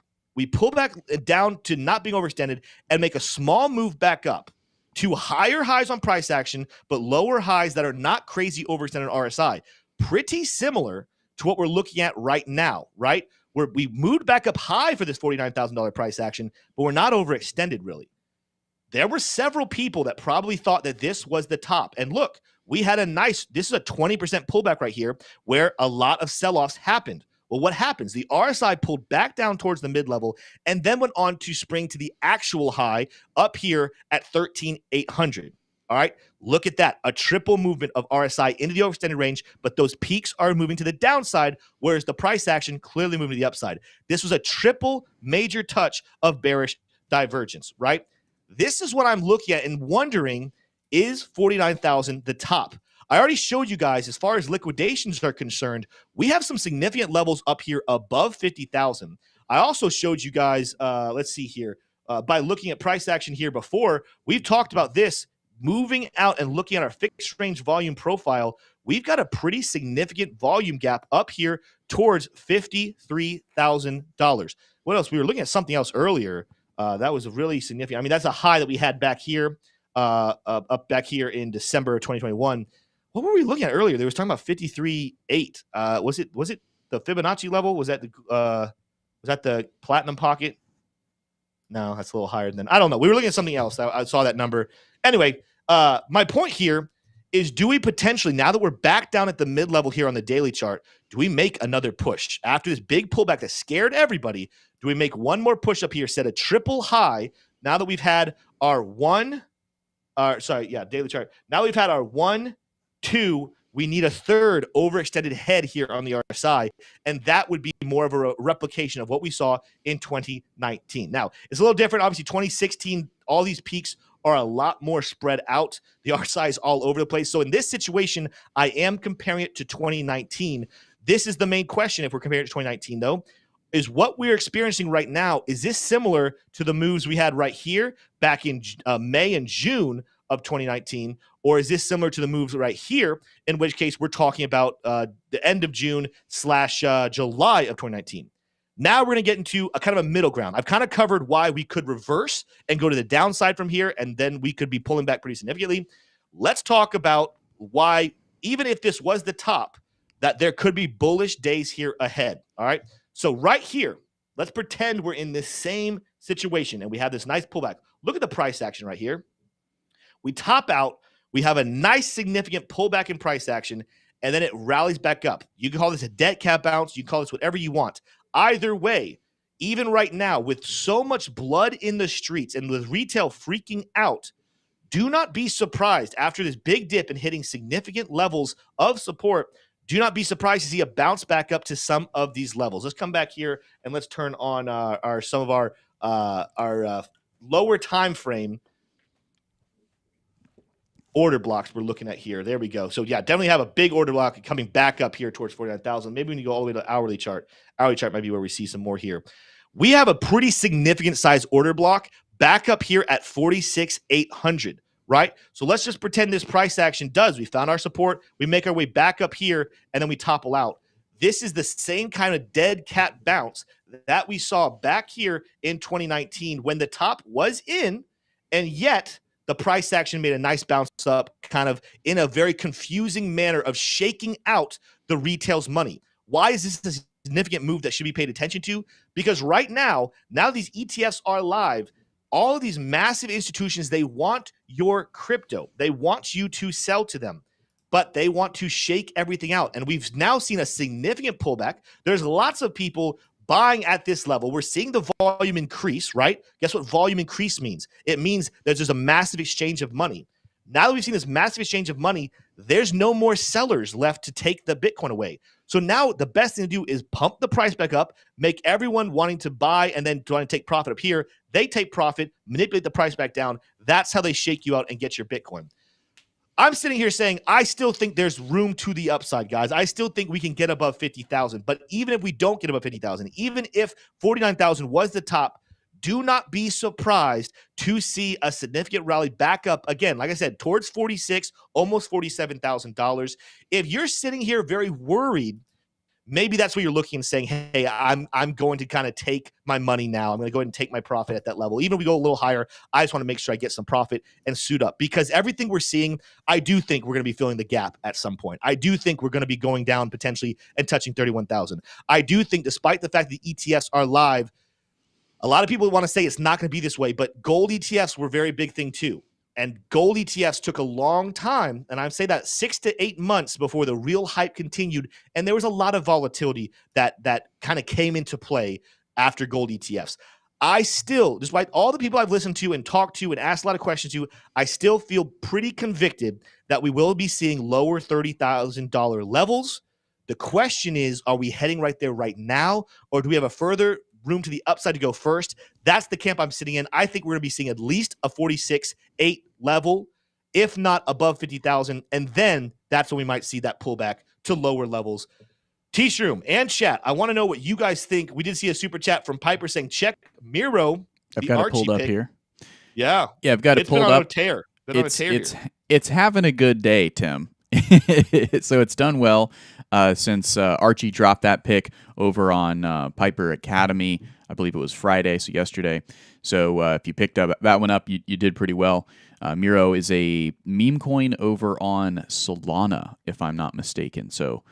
down to not being overextended and make a small move back up to higher highs on price action, but lower highs that are not crazy overextended RSI. Pretty similar to what we're looking at right now, right? Where we moved back up high for this $49,000 price action, but we're not overextended really. There were several people that probably thought that this was the top. And look, this is a 20% pullback right here where a lot of sell-offs happened. Well, what happens? The RSI pulled back down towards the mid-level and then went on to spring to the actual high up here at 13,800. All right, look at that. A triple movement of RSI into the overextended range, but those peaks are moving to the downside, whereas the price action clearly moving to the upside. This was a triple major touch of bearish divergence, right? This is what I'm looking at and wondering, is 49,000 the top? I already showed you guys, as far as liquidations are concerned, we have some significant levels up here above 50,000. I also showed you guys, let's see here, by looking at price action here before, we've talked about this, moving out and looking at our fixed range volume profile. We've got a pretty significant volume gap up here towards $53,000. What else? We were looking at something else earlier. That was a really significant. I mean, that's a high that we had back here, up back here in December of 2021. What were we looking at earlier? They was talking about 53.8. Was it the Fibonacci level? Was that the platinum pocket? No, that's a little higher than. I don't know. We were looking at something else. I saw that number. Anyway, my point here is, do we potentially, now that we're back down at the mid-level here on the daily chart, do we make another push after this big pullback that scared everybody? Do we make one more push up here, set a triple high? Now that we've had our daily chart. Now we've had our 1, 2, we need a third overextended head here on the RSI, and that would be more of a replication of what we saw in 2019. Now, it's a little different. Obviously, 2016, all these peaks are a lot more spread out. The RSI is all over the place. So in this situation, I am comparing it to 2019. This is the main question if we're comparing it to 2019, though, is what we're experiencing right now, is this similar to the moves we had right here back in May and June of 2019, or is this similar to the moves right here, in which case we're talking about the end of June / July of 2019? Now we're going to get into a kind of a middle ground. I've kind of covered why we could reverse and go to the downside from here, and then we could be pulling back pretty significantly. Let's talk about why, even if this was the top, that there could be bullish days here ahead. All right. So right here, let's pretend we're in this same situation and we have this nice pullback. Look at the price action right here. We top out. We have a nice significant pullback in price action, and then it rallies back up. You can call this a dead cat bounce. You can call this whatever you want. Either way, even right now, with so much blood in the streets and with retail freaking out, do not be surprised after this big dip and hitting significant levels of support. Do not be surprised to see a bounce back up to some of these levels. Let's come back here and let's turn on some of our lower time frame order blocks we're looking at here. There we go. So yeah, definitely have a big order block coming back up here towards 49,000. Maybe when you go all the way to hourly chart. Hourly chart might be where we see some more here. We have a pretty significant size order block back up here at 46,800, right? So let's just pretend this price action does. We found our support. We make our way back up here, and then we topple out. This is the same kind of dead cat bounce that we saw back here in 2019 when the top was in, and yet the price action made a nice bounce up kind of in a very confusing manner of shaking out the retail's money. Why is this a significant move that should be paid attention to? Because right now these ETFs are live, all of these massive institutions, they want your crypto. They want you to sell to them, but they want to shake everything out. And we've now seen a significant pullback. There's lots of people buying at this level. We're seeing the volume increase, right? Guess what volume increase means? It means there's just a massive exchange of money. Now that we've seen this massive exchange of money, there's no more sellers left to take the Bitcoin away. So now the best thing to do is pump the price back up, make everyone wanting to buy and then trying to take profit up here. They take profit, manipulate the price back down. That's how they shake you out and get your Bitcoin. I'm sitting here saying I still think there's room to the upside, guys. I still think we can get above 50,000. But even if we don't get above 50,000, even if 49,000 was the top, do not be surprised to see a significant rally back up again. Like I said, towards 46, almost $47,000. If you're sitting here very worried, maybe that's what you're looking and saying, hey, I'm going to kind of take my money now. I'm going to go ahead and take my profit at that level. Even if we go a little higher, I just want to make sure I get some profit and suit up. Because everything we're seeing, I do think we're going to be filling the gap at some point. I do think we're going to be going down potentially and touching 31,000. I do think despite the fact that ETFs are live, a lot of people want to say it's not going to be this way, but gold ETFs were a very big thing too. And gold ETFs took a long time, and I'd say that 6 to 8 months before the real hype continued, and there was a lot of volatility that kind of came into play after gold ETFs. I still, despite all the people I've listened to and talked to and asked a lot of questions to, I still feel pretty convicted that we will be seeing lower $30,000 levels. The question is, are we heading right there right now, or do we have a further room to the upside to go first? That's the camp I'm sitting in. I think we're going to be seeing at least a 46.8 level, if not above 50,000. And then that's when we might see that pullback to lower levels. Tshroom and chat, I want to know what you guys think. We did see a super chat from Piper saying, check Miro. I've got it pulled up here. Yeah. Yeah, I've got it pulled up. It's having a good day, Tim. So it's done well since Archie dropped that pick over on Piper Academy. I believe it was Friday, so yesterday. So if you picked up that one up, you did pretty well. Miro is a meme coin over on Solana, if I'm not mistaken. So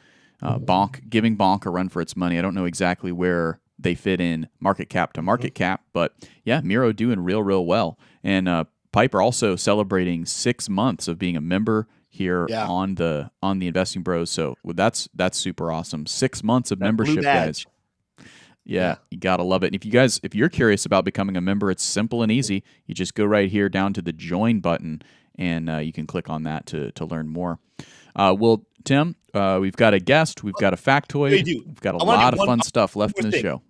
Bonk, giving Bonk a run for its money. I don't know exactly where they fit in market cap to market cap, but yeah, Miro doing real well. And Piper also celebrating 6 months of being a member here on the Investing Bros. So that's super awesome. 6 months of membership, guys. Yeah, you gotta love it. And if you're curious about becoming a member, it's simple and easy. You just go right here down to the join button, and you can click on that to learn more. Well, Tim, we've got a guest, we've got a factoid, we've got a lot of fun stuff left in the show.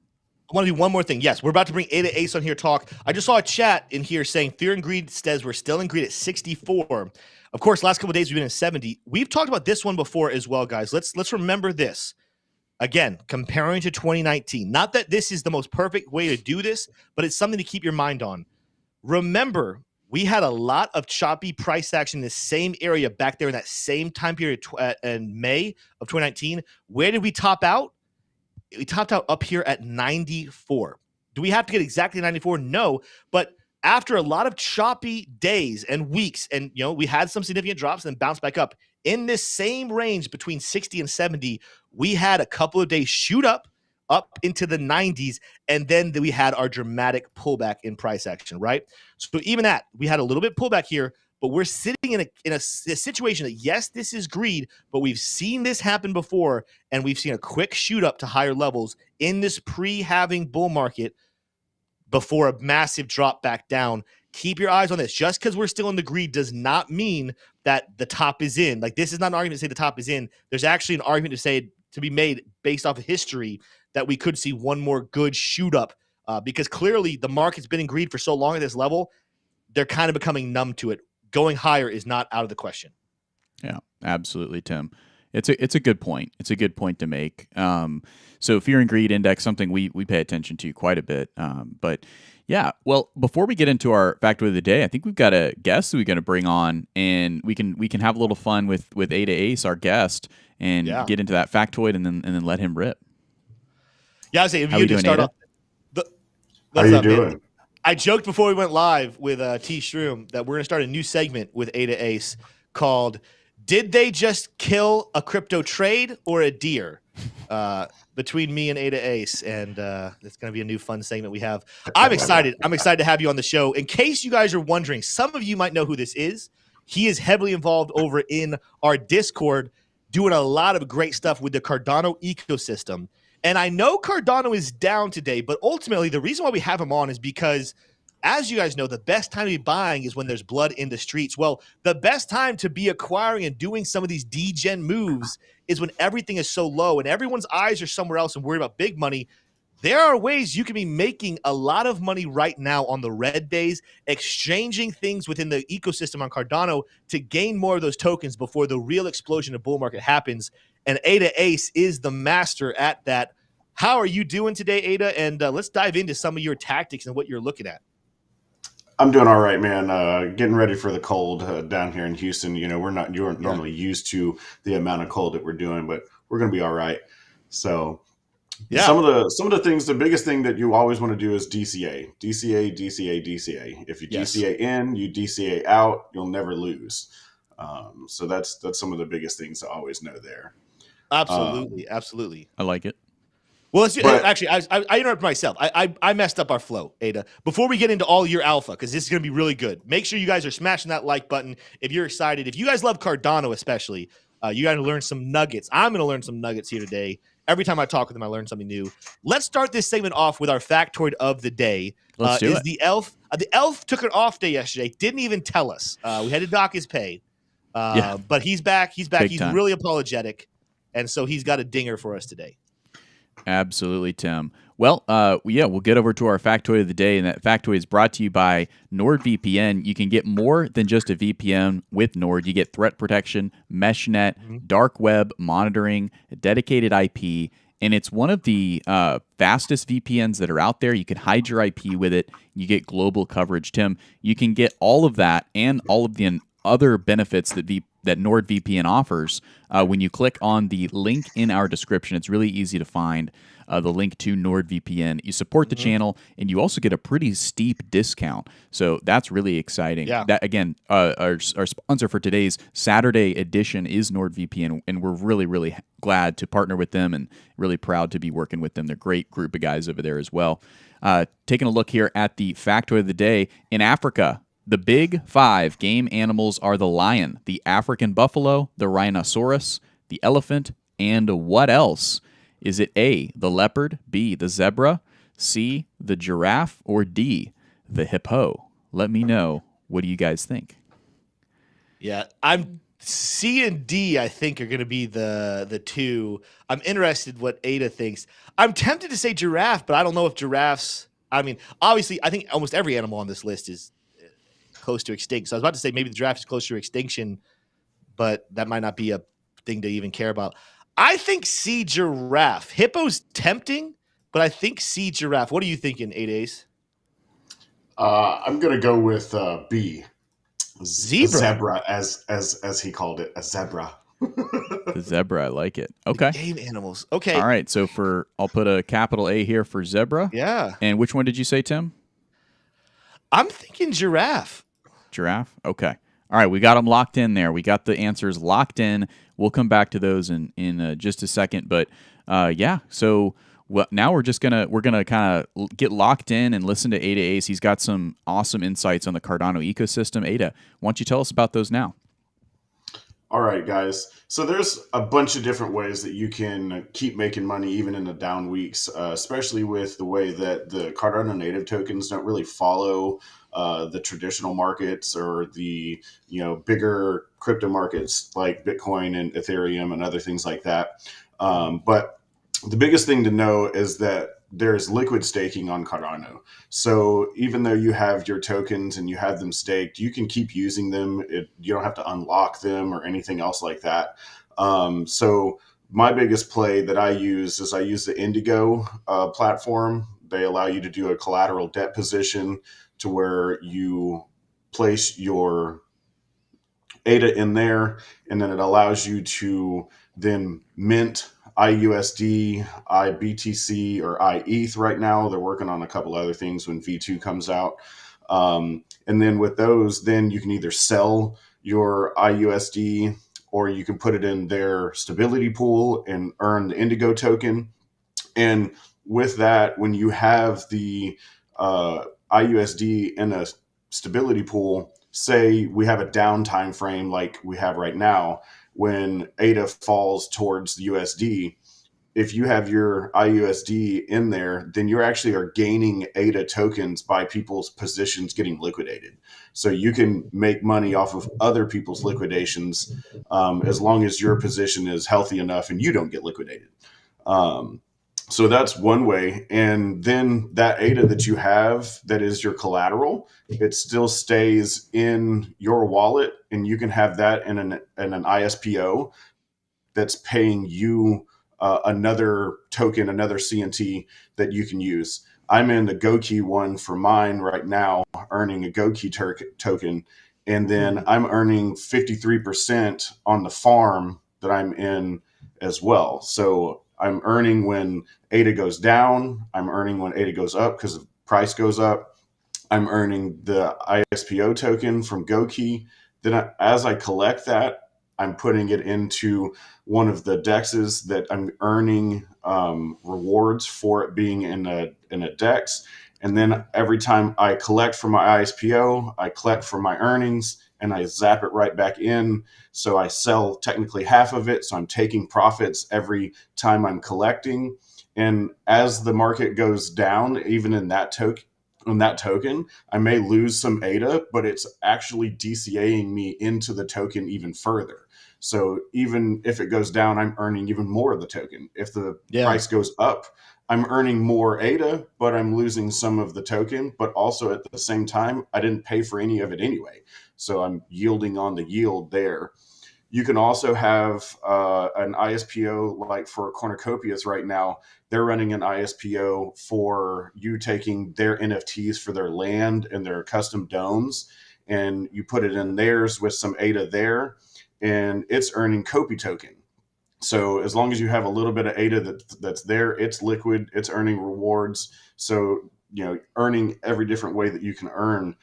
I want to do one more thing. Yes, we're about to bring Ada Ace on here to talk. I just saw a chat in here saying Fear and Greed says we're still in greed at 64. Of course, last couple of days we've been at 70. We've talked about this one before as well, guys. Let's remember this. Again, comparing to 2019. Not that this is the most perfect way to do this, but it's something to keep your mind on. Remember, we had a lot of choppy price action in the same area back there in that same time period in May of 2019. Where did we top out? We topped out up here at 94. Do we have to get exactly 94? No, but after a lot of choppy days and weeks, and we had some significant drops and then bounced back up, in this same range between 60 and 70, we had a couple of days shoot up into the 90s, and then we had our dramatic pullback in price action, right? So even that, we had a little bit pullback here, but we're sitting in a situation that, yes, this is greed, but we've seen this happen before, and we've seen a quick shoot up to higher levels in this pre-halving bull market before a massive drop back down. Keep your eyes on this. Just because we're still in the greed does not mean that the top is in. Like, this is not an argument to say the top is in. There's actually an argument to be made based off of history that we could see one more good shoot up, because clearly the market's been in greed for so long at this level, they're kind of becoming numb to it. Going higher is not out of the question. Yeah, absolutely, Tim. It's a good point. It's a good point to make. So fear and greed index, something we pay attention to quite a bit. But yeah, well, before we get into our factoid of the day, I think we've got a guest that we're going to bring on, and we can have a little fun with Ada Ace, our guest, and get into that factoid, and then let him rip. Yeah, I say if you just start off. How you doing? Man? I joked before we went live with Tshroom that we're going to start a new segment with Ada Ace called "Did They Just Kill a Crypto Trade or a Deer?" Between me and Ada Ace, and it's going to be a new fun segment we have. I'm excited. I'm excited to have you on the show. In case you guys are wondering, some of you might know who this is. He is heavily involved over in our Discord, doing a lot of great stuff with the Cardano ecosystem. And I know Cardano is down today, but ultimately the reason why we have him on is because, as you guys know, the best time to be buying is when there's blood in the streets. Well, the best time to be acquiring and doing some of these degen moves is when everything is so low and everyone's eyes are somewhere else and worried about big money. There are ways you can be making a lot of money right now on the red days, exchanging things within the ecosystem on Cardano to gain more of those tokens before the real explosion of bull market happens. And Ada Ace is the master at that. How are you doing today, Ada? And let's dive into some of your tactics and what you're looking at. I'm doing all right, man. Getting ready for the cold down here in Houston. You know, we're not normally used to the amount of cold that we're doing, but we're going to be all right. So some of the things, the biggest thing that you always want to do is DCA. If you DCA in, you DCA out, you'll never lose. So that's some of the biggest things to always know there. Absolutely. I like it. Well, actually, I interrupt myself. I messed up our flow, Ada. Before we get into all your alpha, because this is going to be really good, make sure you guys are smashing that like button if you're excited. If you guys love Cardano especially, you got to learn some nuggets. I'm going to learn some nuggets here today. Every time I talk with them, I learn something new. Let's start this segment off with our factoid of the day. Let's do it. The elf took an off day yesterday, didn't even tell us. We had to dock his pay. But he's back. He's really apologetic. And so he's got a dinger for us today. Absolutely, Tim. Well, we'll get over to our factoid of the day, and that factoid is brought to you by NordVPN. You can get more than just a VPN with Nord. You get threat protection, meshnet, dark web monitoring, a dedicated IP, and it's one of the fastest VPNs that are out there. You can hide your IP with it. You get global coverage. Tim, you can get all of that and all of the other benefits that NordVPN offers when you click on the link in our description. It's really easy to find the link to NordVPN. You support the channel, and you also get a pretty steep discount. So that's really exciting. Yeah. That again, our sponsor for today's Saturday edition is NordVPN, and we're really, really glad to partner with them and really proud to be working with them. They're a great group of guys over there as well. Taking a look here at the factoid of the day. In Africa, the big five game animals are the lion, the African buffalo, the rhinoceros, the elephant, and what else? Is it A, the leopard, B, the zebra, C, the giraffe, or D, the hippo? Let me know. What do you guys think? Yeah, I'm C and D, I think, are going to be the two. I'm interested what Ada thinks. I'm tempted to say giraffe, but I don't know if giraffes. I mean, obviously, I think almost every animal on this list is close to extinct. So I was about to say maybe the giraffe is close to extinction, but that might not be a thing to even care about. I think C, giraffe. Hippo's tempting, but I think C, giraffe. What are you thinking, 8 I'm going to go with B. Zebra, as he called it, a zebra. The zebra, I like it. Okay. The game animals. Okay. All right. So I'll put a capital A here for zebra. Yeah. And which one did you say, Tim? I'm thinking giraffe. Giraffe. Okay. All right, we got them locked in there. We got the answers locked in. We'll come back to those in just a second. But yeah, so now we're gonna kind of get locked in and listen to Ada Ace. He's got some awesome insights on the Cardano ecosystem. Ada, why don't you tell us about those now? All right, guys. So there's a bunch of different ways that you can keep making money even in the down weeks, especially with the way that the Cardano native tokens don't really follow the traditional markets or the bigger crypto markets like Bitcoin and Ethereum and other things like that. But the biggest thing to know is that there's liquid staking on Cardano. So even though you have your tokens and you have them staked, you can keep using them. You don't have to unlock them or anything else like that. So my biggest play that I use is I use the Indigo platform. They allow you to do a collateral debt position to where you place your ADA in there, and then it allows you to then mint IUSD, IBTC, or iETH right now. They're working on a couple other things when V2 comes out. And then with those, then you can either sell your IUSD or you can put it in their stability pool and earn the Indigo token. And with that, when you have the IUSD in a stability pool, say we have a down time frame like we have right now, when ADA falls towards the USD, if you have your IUSD in there, then you actually are gaining ADA tokens by people's positions getting liquidated. So you can make money off of other people's liquidations as long as your position is healthy enough and you don't get liquidated. So that's one way. And then that ADA that you have that is your collateral, it still stays in your wallet, and you can have that in an ISPO that's paying you another token, another CNT that you can use. I'm in the Goki one for mine right now, earning a Goki token, and then I'm earning 53% on the farm that I'm in as well. So I'm earning when ADA goes down. I'm earning when ADA goes up because the price goes up. I'm earning the ISPO token from Goki. Then as I collect that, I'm putting it into one of the DEXs that I'm earning rewards for it being in a DEX. And then every time I collect from my ISPO, I collect from my earnings and I zap it right back in. So I sell technically half of it. So I'm taking profits every time I'm collecting. And as the market goes down, even in that token, I may lose some ADA, but it's actually DCAing me into the token even further. So even if it goes down, I'm earning even more of the token. If the price goes up, I'm earning more ADA, but I'm losing some of the token. But also at the same time, I didn't pay for any of it anyway. So I'm yielding on the yield there. You can also have an ISPO, like for cornucopias right now. They're running an ISPO for you taking their NFTs for their land and their custom domes, and you put it in theirs with some ADA there, and it's earning COPI token. So as long as you have a little bit of ADA that's there, it's liquid, it's earning rewards. So, earning every different way that you can earn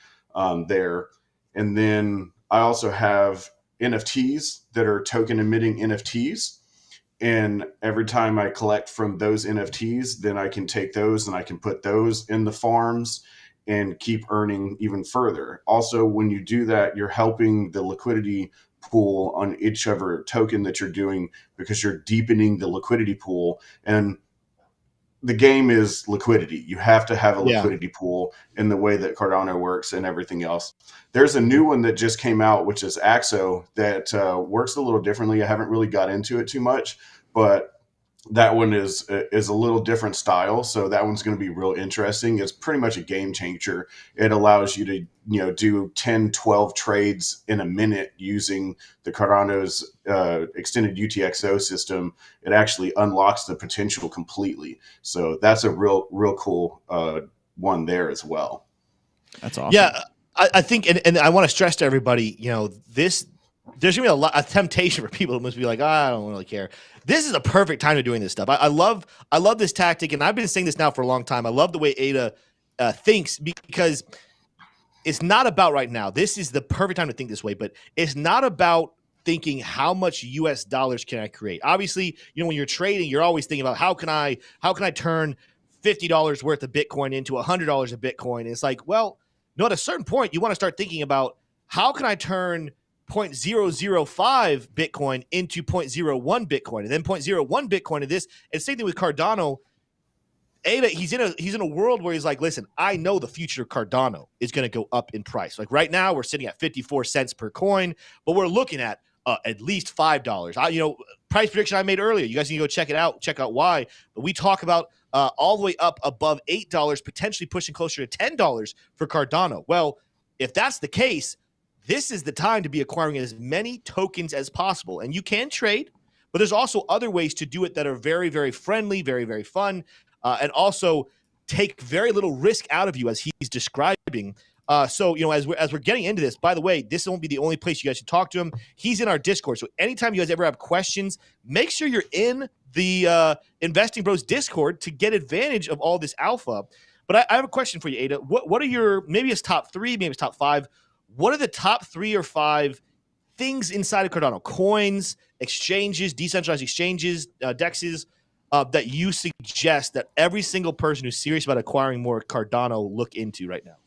there. And then I also have NFTs that are token emitting NFTs. And every time I collect from those NFTs, then I can take those and I can put those in the farms and keep earning even further. Also, when you do that, you're helping the liquidity pool on each other token that you're doing, because you're deepening the liquidity pool. And the game is liquidity. You have to have a liquidity pool in the way that Cardano works and everything else. There's a new one that just came out, which is AXO, that works a little differently. I haven't really got into it too much, but that one is a little different style. So that one's going to be real interesting. It's pretty much a game changer. It allows you to, do 10, 12 trades in a minute using the Cardano's extended UTXO system. It actually unlocks the potential completely. So that's a real cool one there as well. That's awesome. Yeah, I think, and I want to stress to everybody, there's gonna be a temptation for people who must be like, I don't really care. This is a perfect time to doing this stuff. I love this tactic, and I've been saying this now for a long time. I love the way Ada thinks, because it's not about right now. This is the perfect time to think this way, but it's not about thinking how much US dollars can I create. Obviously, when you're trading, you're always thinking about how can I turn $50 worth of Bitcoin into $100 of Bitcoin. And it's like, well, no, at a certain point, you want to start thinking about how can I turn 0.005 Bitcoin into 0.01 Bitcoin and then 0.01 Bitcoin to this. And same thing with Cardano. He's in a world where he's like, listen, I know the future of Cardano is going to go up in price. Like right now, we're sitting at 54 cents per coin, but we're looking at least $5. Price prediction I made earlier. You guys need to go check it out. Check out why. But we talk about all the way up above $8, potentially pushing closer to $10 for Cardano. Well, if that's the case, this is the time to be acquiring as many tokens as possible. And you can trade, but there's also other ways to do it that are very, very friendly, very, very fun. And also take very little risk out of you, as he's describing. So as we're getting into this, by the way, this won't be the only place you guys should talk to him. He's in our Discord. So anytime you guys ever have questions, make sure you're in the Investing Bros Discord to get advantage of all this alpha. But I have a question for you, Ada. What are your, maybe it's top 3, maybe it's top 5. What are the top 3 or 5 things inside of Cardano? Coins, exchanges, decentralized exchanges, DEXs, that you suggest that every single person who's serious about acquiring more Cardano look into right now?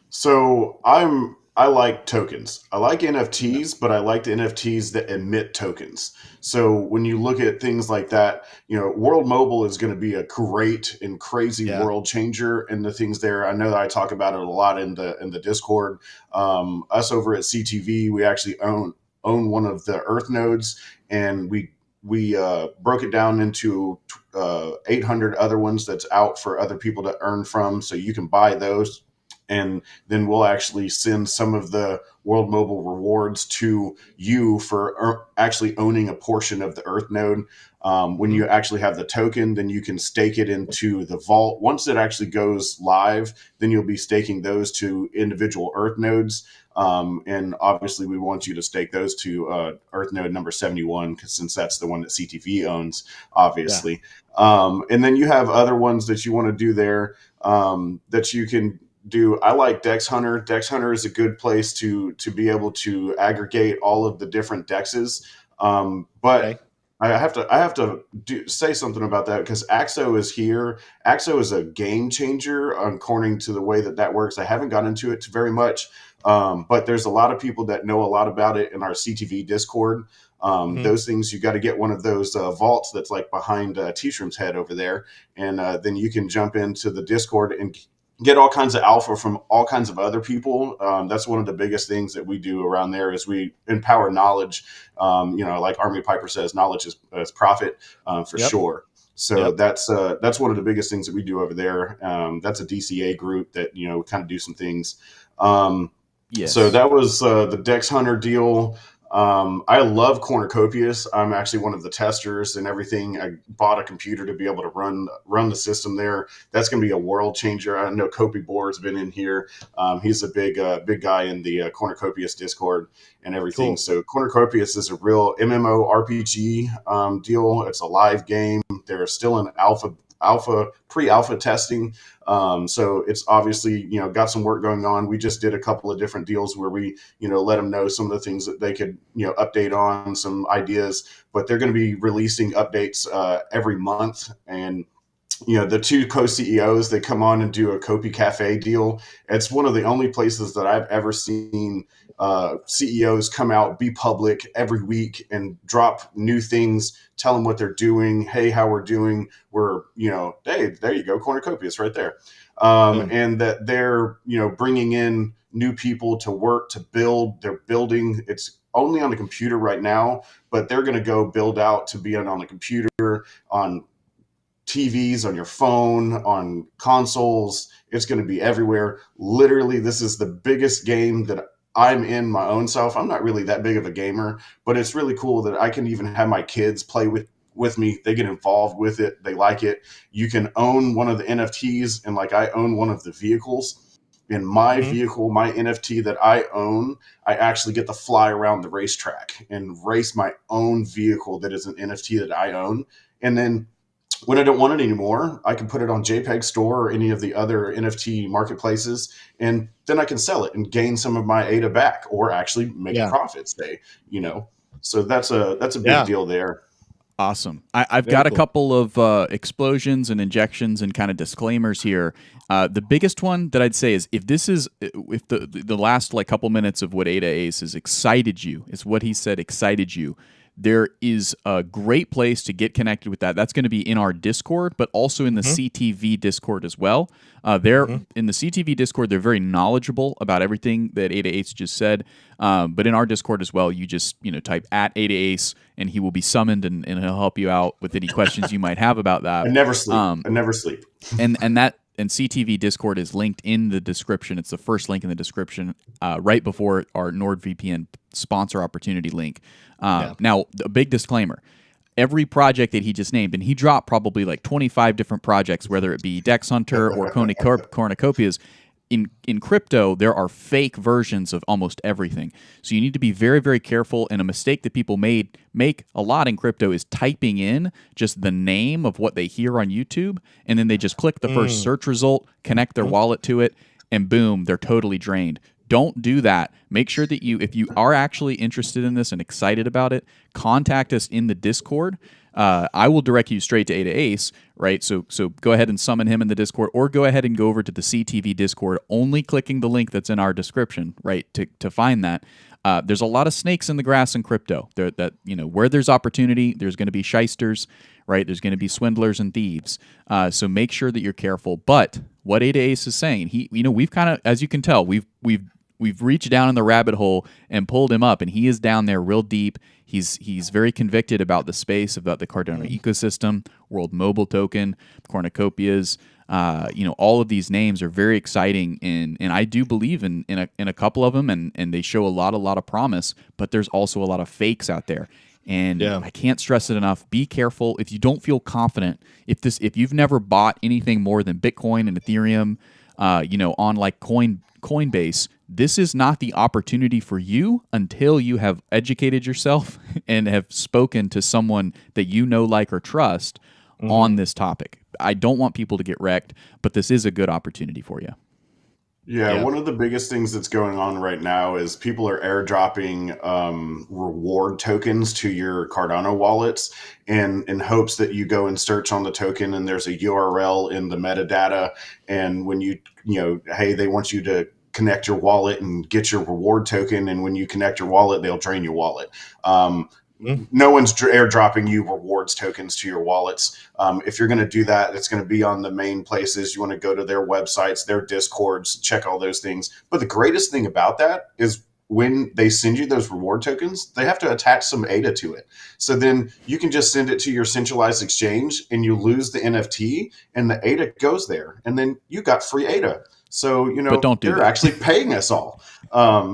So I like tokens. I like NFTs, but I like the NFTs that emit tokens. So when you look at things like that, World Mobile is going to be a great and crazy world changer, and the things there. I know that I talk about it a lot in the Discord. Us over at CTV, we actually own one of the Earth nodes, and we broke it down into 800 other ones that's out for other people to earn from. So you can buy those, and then we'll actually send some of the World Mobile rewards to you for actually owning a portion of the Earth node. When you actually have the token, then you can stake it into the vault. Once it actually goes live, then you'll be staking those to individual Earth nodes. And obviously we want you to stake those to Earth node number 71, since that's the one that CTV owns, obviously. And then you have other ones that you want to do there that you can do. I like Dex Hunter. Dex Hunter is a good place to be able to aggregate all of the different dexes. But I have to say something about that, because Axo is here. Axo is a game changer according to the way that works. I haven't got into it very much, but there's a lot of people that know a lot about it in our CTV Discord. Those things, you got to get one of those vaults that's like behind Tshroom's head over there, and then you can jump into the Discord and get all kinds of alpha from all kinds of other people. That's one of the biggest things that we do around there, is we empower knowledge. Like Army Piper says, knowledge is profit, for sure. So that's one of the biggest things that we do over there. That's a DCA group that, kind of do some things. So that was the Dex Hunter deal. I love Cornucopias. I'm actually one of the testers and everything. I bought a computer to be able to run the system there. That's going to be a world changer. I know COPI Board's been in here. He's a big guy in the Cornucopias Discord and everything. Cool. So Cornucopias is a real MMORPG deal. It's a live game. They're still in pre-alpha testing. So it's obviously, got some work going on. We just did a couple of different deals where we, let them know some of the things that they could, update on, some ideas, but they're going to be releasing updates every month. And, the two co-CEOs, they come on and do a COPI Cafe deal. It's one of the only places that I've ever seen CEOs come out, be public every week and drop new things, tell them what they're doing. Hey, how we're doing. We're, hey, there you go. Cornucopias right there. And that they're, bringing in new people to work, to build. They're building. It's only on the computer right now, but they're going to go build out to be on the computer, on TVs, on your phone, on consoles. It's going to be everywhere. Literally, this is the biggest game that I'm in my own self. I'm not really that big of a gamer, but it's really cool that I can even have my kids play with me. They get involved with it. They like it. You can own one of the NFTs, and like I own one of the vehicles. In my vehicle, my NFT that I own, I actually get to fly around the racetrack and race my own vehicle that is an NFT that I own. And then when I don't want it anymore, I can put it on JPEG Store or any of the other NFT marketplaces, and then I can sell it and gain some of my ADA back, or actually make a Yeah. profit. So that's a big Yeah. deal there. Awesome. I've Very got a cool. couple of explosions and injections and kind of disclaimers here. The biggest one that I'd say is if the last like couple minutes of what Ada Ace has excited you, is what he said excited you, there is a great place to get connected with that. That's going to be in our Discord, but also in the CTV Discord as well. In the CTV Discord, they're very knowledgeable about everything that Ada Ace just said. But in our Discord as well, you just type at Ada Ace, and he will be summoned, and he'll help you out with any questions you might have about that. I never sleep. I never sleep. And CTV Discord is linked in the description. It's the first link in the description, right before our NordVPN sponsor opportunity link. Now, a big disclaimer. Every project that he just named, and he dropped probably like 25 different projects, whether it be Dex Hunter or cornucopias. In crypto, there are fake versions of almost everything. So you need to be very, very careful. And a mistake that people make a lot in crypto is typing in just the name of what they hear on YouTube, and then they just click the first search result, connect their wallet to it, and boom, they're totally drained. Don't do that. Make sure that if you are actually interested in this and excited about it, contact us in the Discord. I will direct you straight to Ada Ace, right? So go ahead and summon him in the Discord, or go ahead and go over to the CTV Discord, only clicking the link that's in our description, right, to find that. There's a lot of snakes in the grass in crypto. Where there's opportunity, there's going to be shysters, right? There's going to be swindlers and thieves. So make sure that you're careful. But what Ada Ace is saying, we've kind of, as you can tell, we've reached down in the rabbit hole and pulled him up, and he is down there real deep. He's very convicted about the space, about the Cardano ecosystem, World Mobile Token, cornucopias. All of these names are very exciting, and I do believe in a couple of them, and they show a lot of promise. But there's also a lot of fakes out there, and I can't stress it enough. Be careful if you don't feel confident. If you've never bought anything more than Bitcoin and Ethereum, on like Coinbase, this is not the opportunity for you until you have educated yourself and have spoken to someone that you know, like, or trust on this topic. I don't want people to get wrecked, but this is a good opportunity for you. Yeah, one of the biggest things that's going on right now is people are airdropping reward tokens to your Cardano wallets in hopes that you go and search on the token, and there's a URL in the metadata, and when hey, they want you to connect your wallet and get your reward token, and when you connect your wallet, they'll drain your wallet. No one's airdropping you rewards tokens to your wallets. If you're going to do that, it's going to be on the main places. You want to go to their websites, their Discords, check all those things. But the greatest thing about that is when they send you those reward tokens, they have to attach some ADA to it. So then you can just send it to your centralized exchange, and you lose the NFT, and the ADA goes there, and then you got free ADA. So, they're actually paying us all.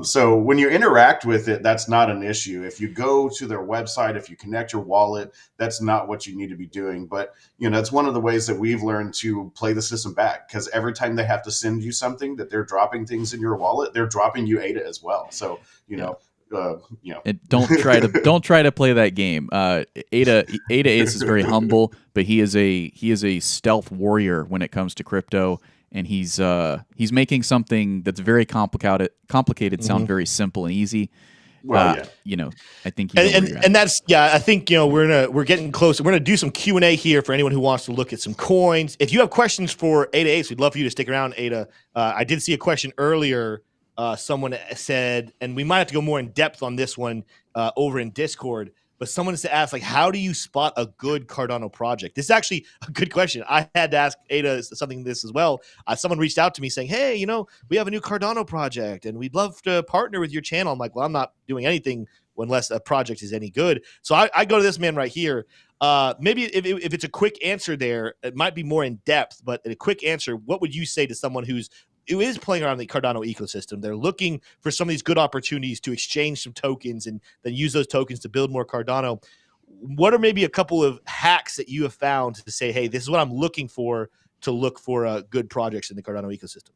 So when you interact with it, that's not an issue. If you go to their website, if you connect your wallet, that's not what you need to be doing. But, it's one of the ways that we've learned to play the system back, because every time they have to send you something that they're dropping things in your wallet, they're dropping you ADA as well. So, And don't try to play that game. Ada Ace is very humble, but he is a stealth warrior when it comes to crypto. And he's making something that's very complicated sound very simple and easy. Well, I think and that's I think we're getting close. We're gonna do some Q&A here for anyone who wants to look at some coins. If you have questions for Ada Ace, we'd love for you to stick around, Ada. I did see a question earlier. Someone said, and we might have to go more in depth on this one over in Discord. But someone has asked, how do you spot a good Cardano project? This is actually a good question. I had to ask Ada something this as well. Someone reached out to me saying, hey, we have a new Cardano project, and we'd love to partner with your channel. I'm like, well, I'm not doing anything unless a project is any good. So I go to this man right here. Maybe if it's a quick answer there, it might be more in depth. But a quick answer, what would you say to someone who is playing around the Cardano ecosystem? They're looking for some of these good opportunities to exchange some tokens and then use those tokens to build more Cardano. What are maybe a couple of hacks that you have found to say, hey, this is what I'm looking for to look for good projects in the Cardano ecosystem?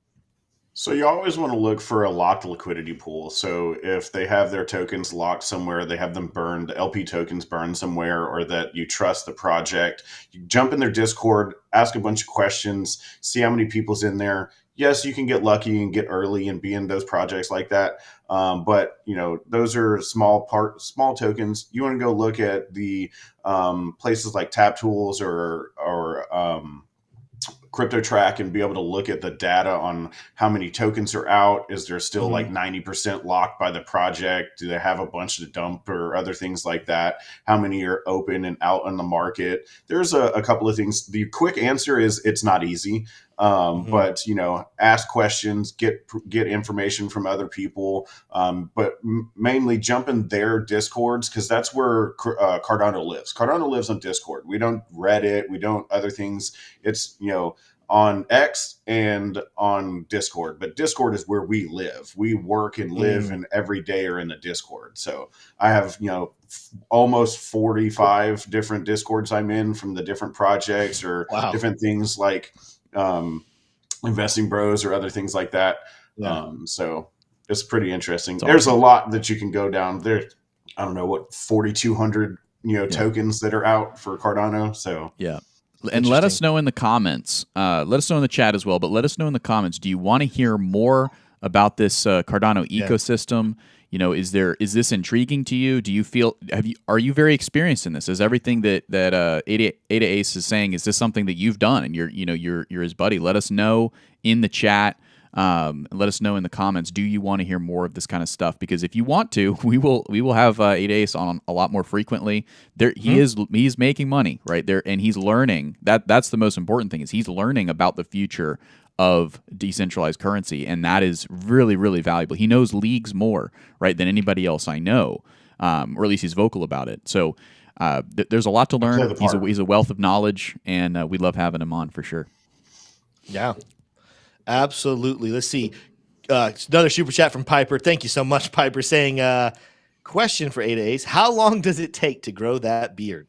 So you always want to look for a locked liquidity pool. So if they have their tokens locked somewhere, they have them burned, the LP tokens burned somewhere, or that you trust the project, you jump in their Discord, ask a bunch of questions, see how many people's in there. Yes, you can get lucky and get early and be in those projects like that. But those are small tokens. You want to go look at the places like Tap Tools or crypto track and be able to look at the data on how many tokens are out. Is there still like 90% locked by the project? Do they have a bunch to dump or other things like that? How many are open and out on the market? There's a couple of things. The quick answer is it's not easy. But ask questions, get information from other people, but mainly jump in their Discords, because that's where Cardano lives. Cardano lives on Discord. We don't Reddit, we don't other things. It's on X and on Discord, but Discord is where we live. We work and live and every day are in the Discord. So I have almost 45 different Discords I'm in from the different projects or different things like Investing Bros or other things like that. So it's pretty interesting. There's a lot that you can go down there. I don't know what 4,200 tokens that are out for Cardano. So and let us know in the comments. Let us know in the chat as well. But let us know in the comments. Do you want to hear more about this Cardano ecosystem? Is this intriguing to you? Do you feel are you very experienced in this? Is everything that Ada Ace is saying, is this something that you've done and you're his buddy? Let us know in the chat. Let us know in the comments. Do you want to hear more of this kind of stuff? Because if you want to, we will have Ada Ace on a lot more frequently. He's making money right there, and he's learning. That's the most important thing, is he's learning about the future of decentralized currency, and that is really, really valuable. He knows leagues more right than anybody else I know, or at least he's vocal about it. So there's a lot to learn. He's a wealth of knowledge, and we love having him on for sure. Yeah. Absolutely. Let's see. Another super chat from Piper. Thank you so much, Piper, saying, question for Ada Ace. How long does it take to grow that beard?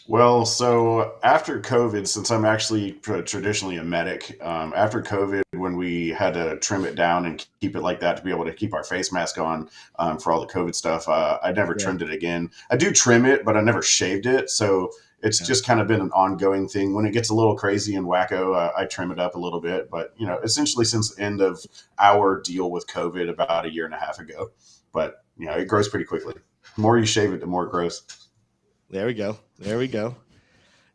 Well, so after COVID, since I'm actually traditionally a medic, after COVID, when we had to trim it down and keep it like that to be able to keep our face mask on for all the COVID stuff, I never trimmed it again. I do trim it, but I never shaved it. So it's just kind of been an ongoing thing. When it gets a little crazy and wacko, I trim it up a little bit. But, essentially since the end of our deal with COVID about a year and a half ago. But, it grows pretty quickly. The more you shave it, the more it grows. There we go.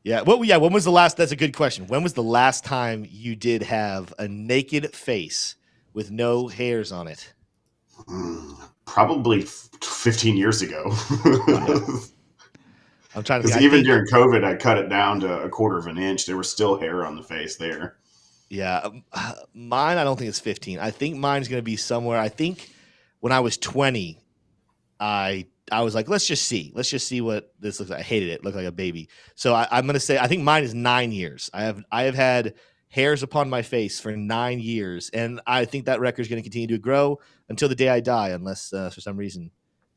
Yeah. When was the last? That's a good question. When was the last time you did have a naked face with no hairs on it? Probably 15 years ago. I'm trying to think. Even during COVID, I cut it down to a quarter of an inch. There was still hair on the face there. Yeah. Mine, I don't think it's 15. I think mine's going to be somewhere. I think when I was 20, I was like, let's just see what this looks like. I hated it. It looked like a baby. So I'm going to say, I think mine is 9 years. I have had hairs upon my face for 9 years. And I think that record is going to continue to grow until the day I die, unless for some reason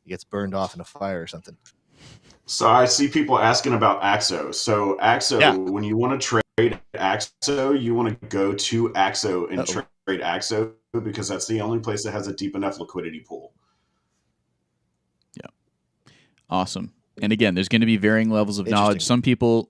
it gets burned off in a fire or something. So I see people asking about Axo. So Axo, when you want to trade Axo, you want to go to Axo and trade Axo, because that's the only place that has a deep enough liquidity pool. Awesome. And again, there's going to be varying levels of knowledge. Some people,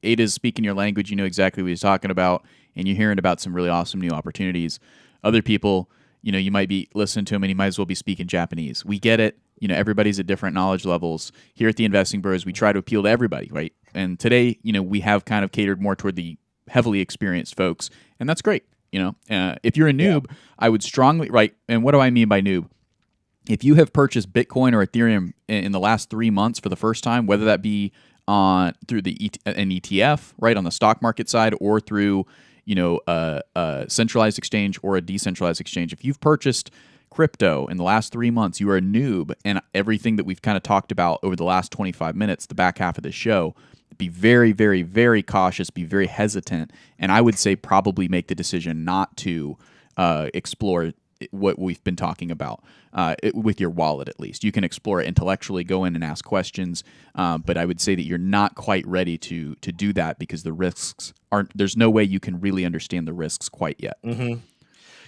Ada's speaking your language, you know exactly what he's talking about, and you're hearing about some really awesome new opportunities. Other people, you might be listening to him and he might as well be speaking Japanese. We get it. Everybody's at different knowledge levels. Here at the Investing Bros, we try to appeal to everybody, right? And today, we have kind of catered more toward the heavily experienced folks, and that's great. If you're a noob, I would strongly, right, and what do I mean by noob? If you have purchased Bitcoin or Ethereum in the last 3 months for the first time, whether that be through an ETF, right, on the stock market side, or through a centralized exchange or a decentralized exchange, if you've purchased crypto in the last 3 months, you are a noob. And everything that we've kind of talked about over the last 25 minutes, the back half of the show, be very, very, very cautious, be very hesitant, and I would say probably make the decision not to explore what we've been talking about with your wallet. At least you can explore it intellectually, go in and ask questions, but I would say that you're not quite ready to do that, because the risks aren't. There's no way you can really understand the risks quite yet.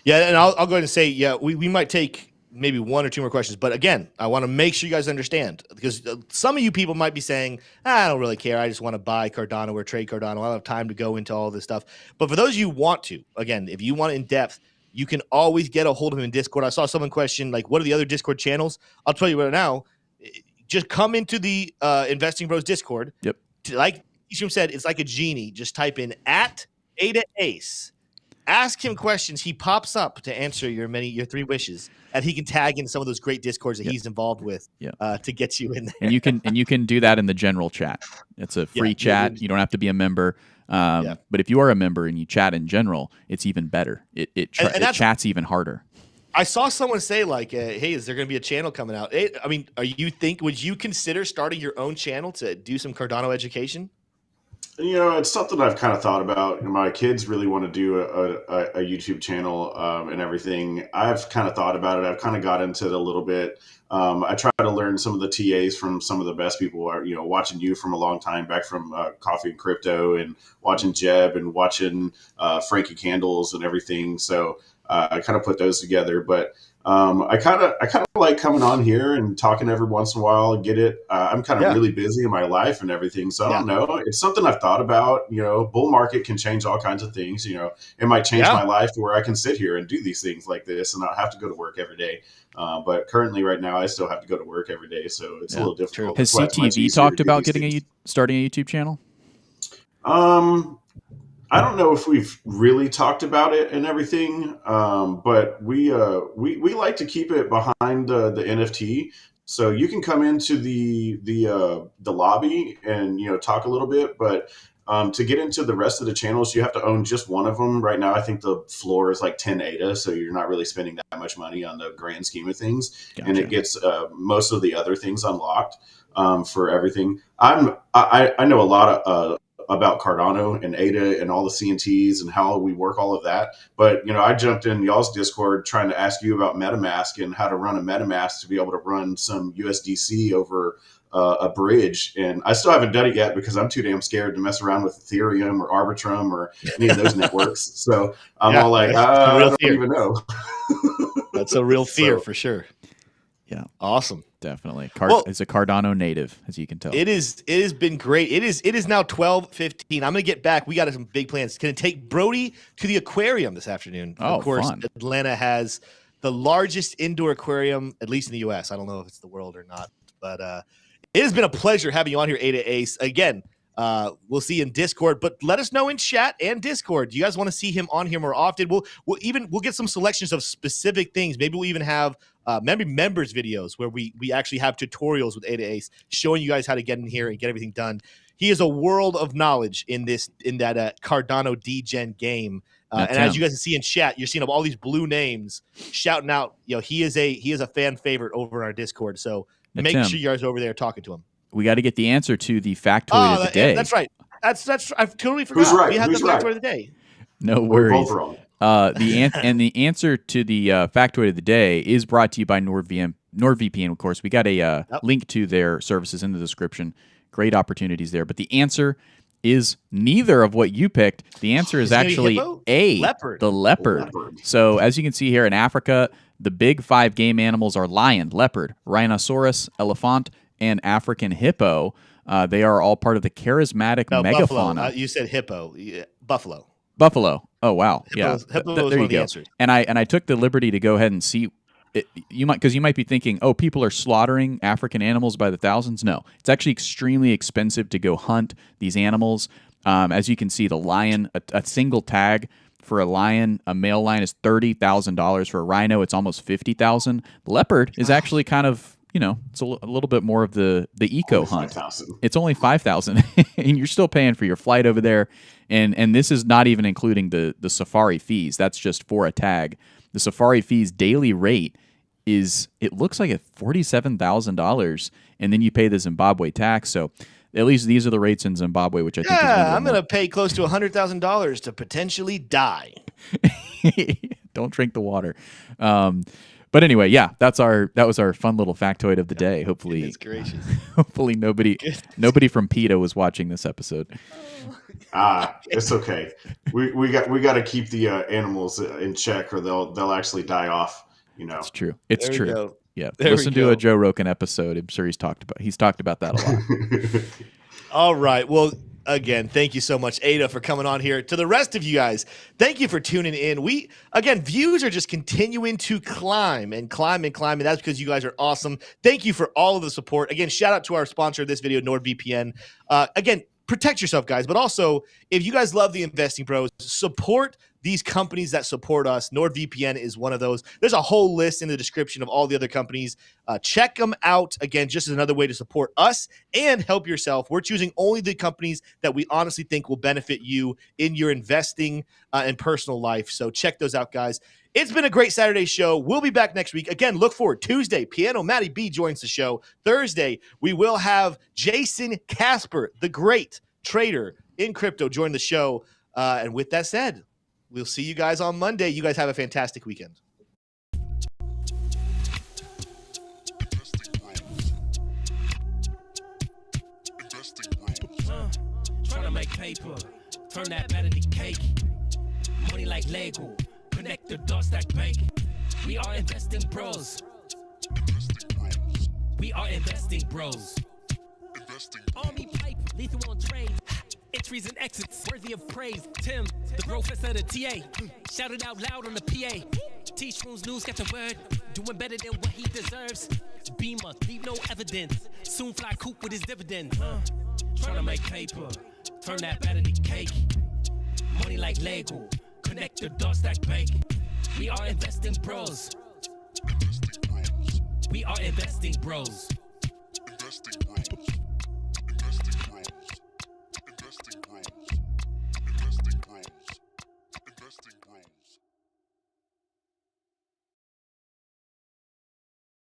Yeah, and I'll go ahead and say, yeah, we might take maybe one or two more questions. But again, I want to make sure you guys understand, because some of you people might be saying, I don't really care. I just want to buy Cardano or trade Cardano. I don't have time to go into all this stuff. But for those of you who want to, again, if you want it in depth, you can always get a hold of him in Discord. I saw someone question, like, what are the other Discord channels? I'll tell you right now. Just come into the Investing Bros Discord. Yep. Like Tshroom said, it's like a genie. Just type in @AdaAce. Ask him questions. He pops up to answer your 3 wishes, and he can tag in some of those great Discords that he's involved with to get you in there. And you can do that in the general chat. It's a free chat. You don't have to be a member. But if you are a member and you chat in general, it's even better. It chats even harder. I saw someone say, like, hey, is there going to be a channel coming out? I mean, would you consider starting your own channel to do some Cardano education? It's something I've kind of thought about. My kids really want to do a YouTube channel and everything. I've kind of thought about it. I've kind of got into it a little bit. I try to learn some of the TAs from some of the best people. Watching you from a long time back from Coffee and Crypto, and watching Jeb and watching Frankie Candles and everything. So I kind of put those together, but I kind of like coming on here and talking every once in a while. Get it? I'm kind of really busy in my life and everything, so I don't know. It's something I've thought about. Bull market can change all kinds of things. It might change my life to where I can sit here and do these things like this and not have to go to work every day. But currently, right now, I still have to go to work every day, so it's a little difficult. Has CTV talked about starting a YouTube channel? I don't know if we've really talked about it and everything, but we like to keep it behind the NFT. So you can come into the lobby and talk a little bit, but to get into the rest of the channels, you have to own just one of them. Right now, I think the floor is like 10 ADA, so you're not really spending that much money on the grand scheme of things, and it gets most of the other things unlocked for everything. I know a lot of about Cardano and ADA and all the CNTs and how we work all of that. But, I jumped in y'all's Discord trying to ask you about MetaMask and how to run a MetaMask to be able to run some USDC over a bridge. And I still haven't done it yet because I'm too damn scared to mess around with Ethereum or Arbitrum or any of those networks. So I'm all like, I don't even know. That's a real fear for sure. Yeah. Awesome. Definitely. It's a Cardano native, as you can tell. It has been great. It is now 12:15. I'm going to get back. We got some big plans. Going to take Brody to the aquarium this afternoon. Of course, fun. Atlanta has the largest indoor aquarium, at least in the U.S. I don't know if it's the world or not, but it has been a pleasure having you on here, Ada Ace. Again, we'll see you in Discord, but let us know in chat and Discord. Do you guys want to see him on here more often? We'll get some selections of specific things. Maybe we'll even have members videos where we actually have tutorials with Ada Ace showing you guys how to get in here and get everything done. He is a world of knowledge in that Cardano degen game. And as you guys see in chat, you're seeing all these blue names shouting out. He is a fan favorite over in our Discord. So make sure you guys are over there talking to him. We got to get the answer to the factoid of the day. That's right. That's I totally forgot. Who's right? We had Who's the factoid of the day. No worries. The answer to the factoid of the day is brought to you by NordVPN. Of course, we got a link to their services in the description. Great opportunities there. But the answer is neither of what you picked. The answer is actually the leopard. So as you can see here in Africa, the big 5 game animals are lion, leopard, rhinoceros, elephant, and African hippo. They are all part of the charismatic megafauna. Buffalo. You said hippo. Buffalo. Oh wow. Hippo was there one you of the go. answers. And I took the liberty to go ahead and see it. You might be thinking, oh, people are slaughtering African animals by the thousands. No, it's actually extremely expensive to go hunt these animals. As you can see, the lion, a single tag for a lion, a male lion is $30,000. For a rhino, it's almost $50,000. Leopard is actually kind of, it's a little bit more of the eco hunt. 5,000. It's only $5,000, and you're still paying for your flight over there. And this is not even including the safari fees. That's just for a tag. The safari fees daily rate it looks like $47,000, and then you pay the Zimbabwe tax. So at least these are the rates in Zimbabwe, which I think is I'm going to pay close to $100,000 to potentially die. Don't drink the water. But anyway, yeah, that was our fun little factoid of the day. Hopefully, it's gracious. Hopefully nobody from PETA was watching this episode. It's okay. We got to keep the animals in check, or they'll actually die off. It's true. It's there true. Yeah, listen to a Joe Rogan episode. I'm sure he's talked about that a lot. All right. Well, again, thank you so much, Ada, for coming on here. To the rest of you guys, thank you for tuning in. Views are just continuing to climb and climb and climb, and that's because you guys are awesome. Thank you for all of the support. Again, shout out to our sponsor of this video, NordVPN. Again, protect yourself, guys, but also, if you guys love the Investing Bros, support these companies that support us. NordVPN is one of those. There's a whole list in the description of all the other companies. Check them out. Again, just as another way to support us and help yourself. We're choosing only the companies that we honestly think will benefit you in your investing and personal life. So check those out, guys. It's been a great Saturday show. We'll be back next week. Again, look forward. Tuesday, Piano Matty B joins the show. Thursday, we will have Jason Casper, the great trader in crypto, join the show. And with that said, we'll see you guys on Monday. You guys have a fantastic weekend. Trying to make paper, turn that better than cake. Money like Lego, connect the dots, stack bank. We are investing bros. We are investing bros. Army pipe, lethal on trade. Entries and exits, worthy of praise. Tim, the professor, the TA. Shout it out loud on the PA. Tshroom's news got the word. Doing better than what he deserves. Beamer, leave no evidence. Soon fly coop with his dividend. Trying to make paper, turn that better than cake. Money like Lego, connect the dots, stack bank. We are investing bros. We are investing bros.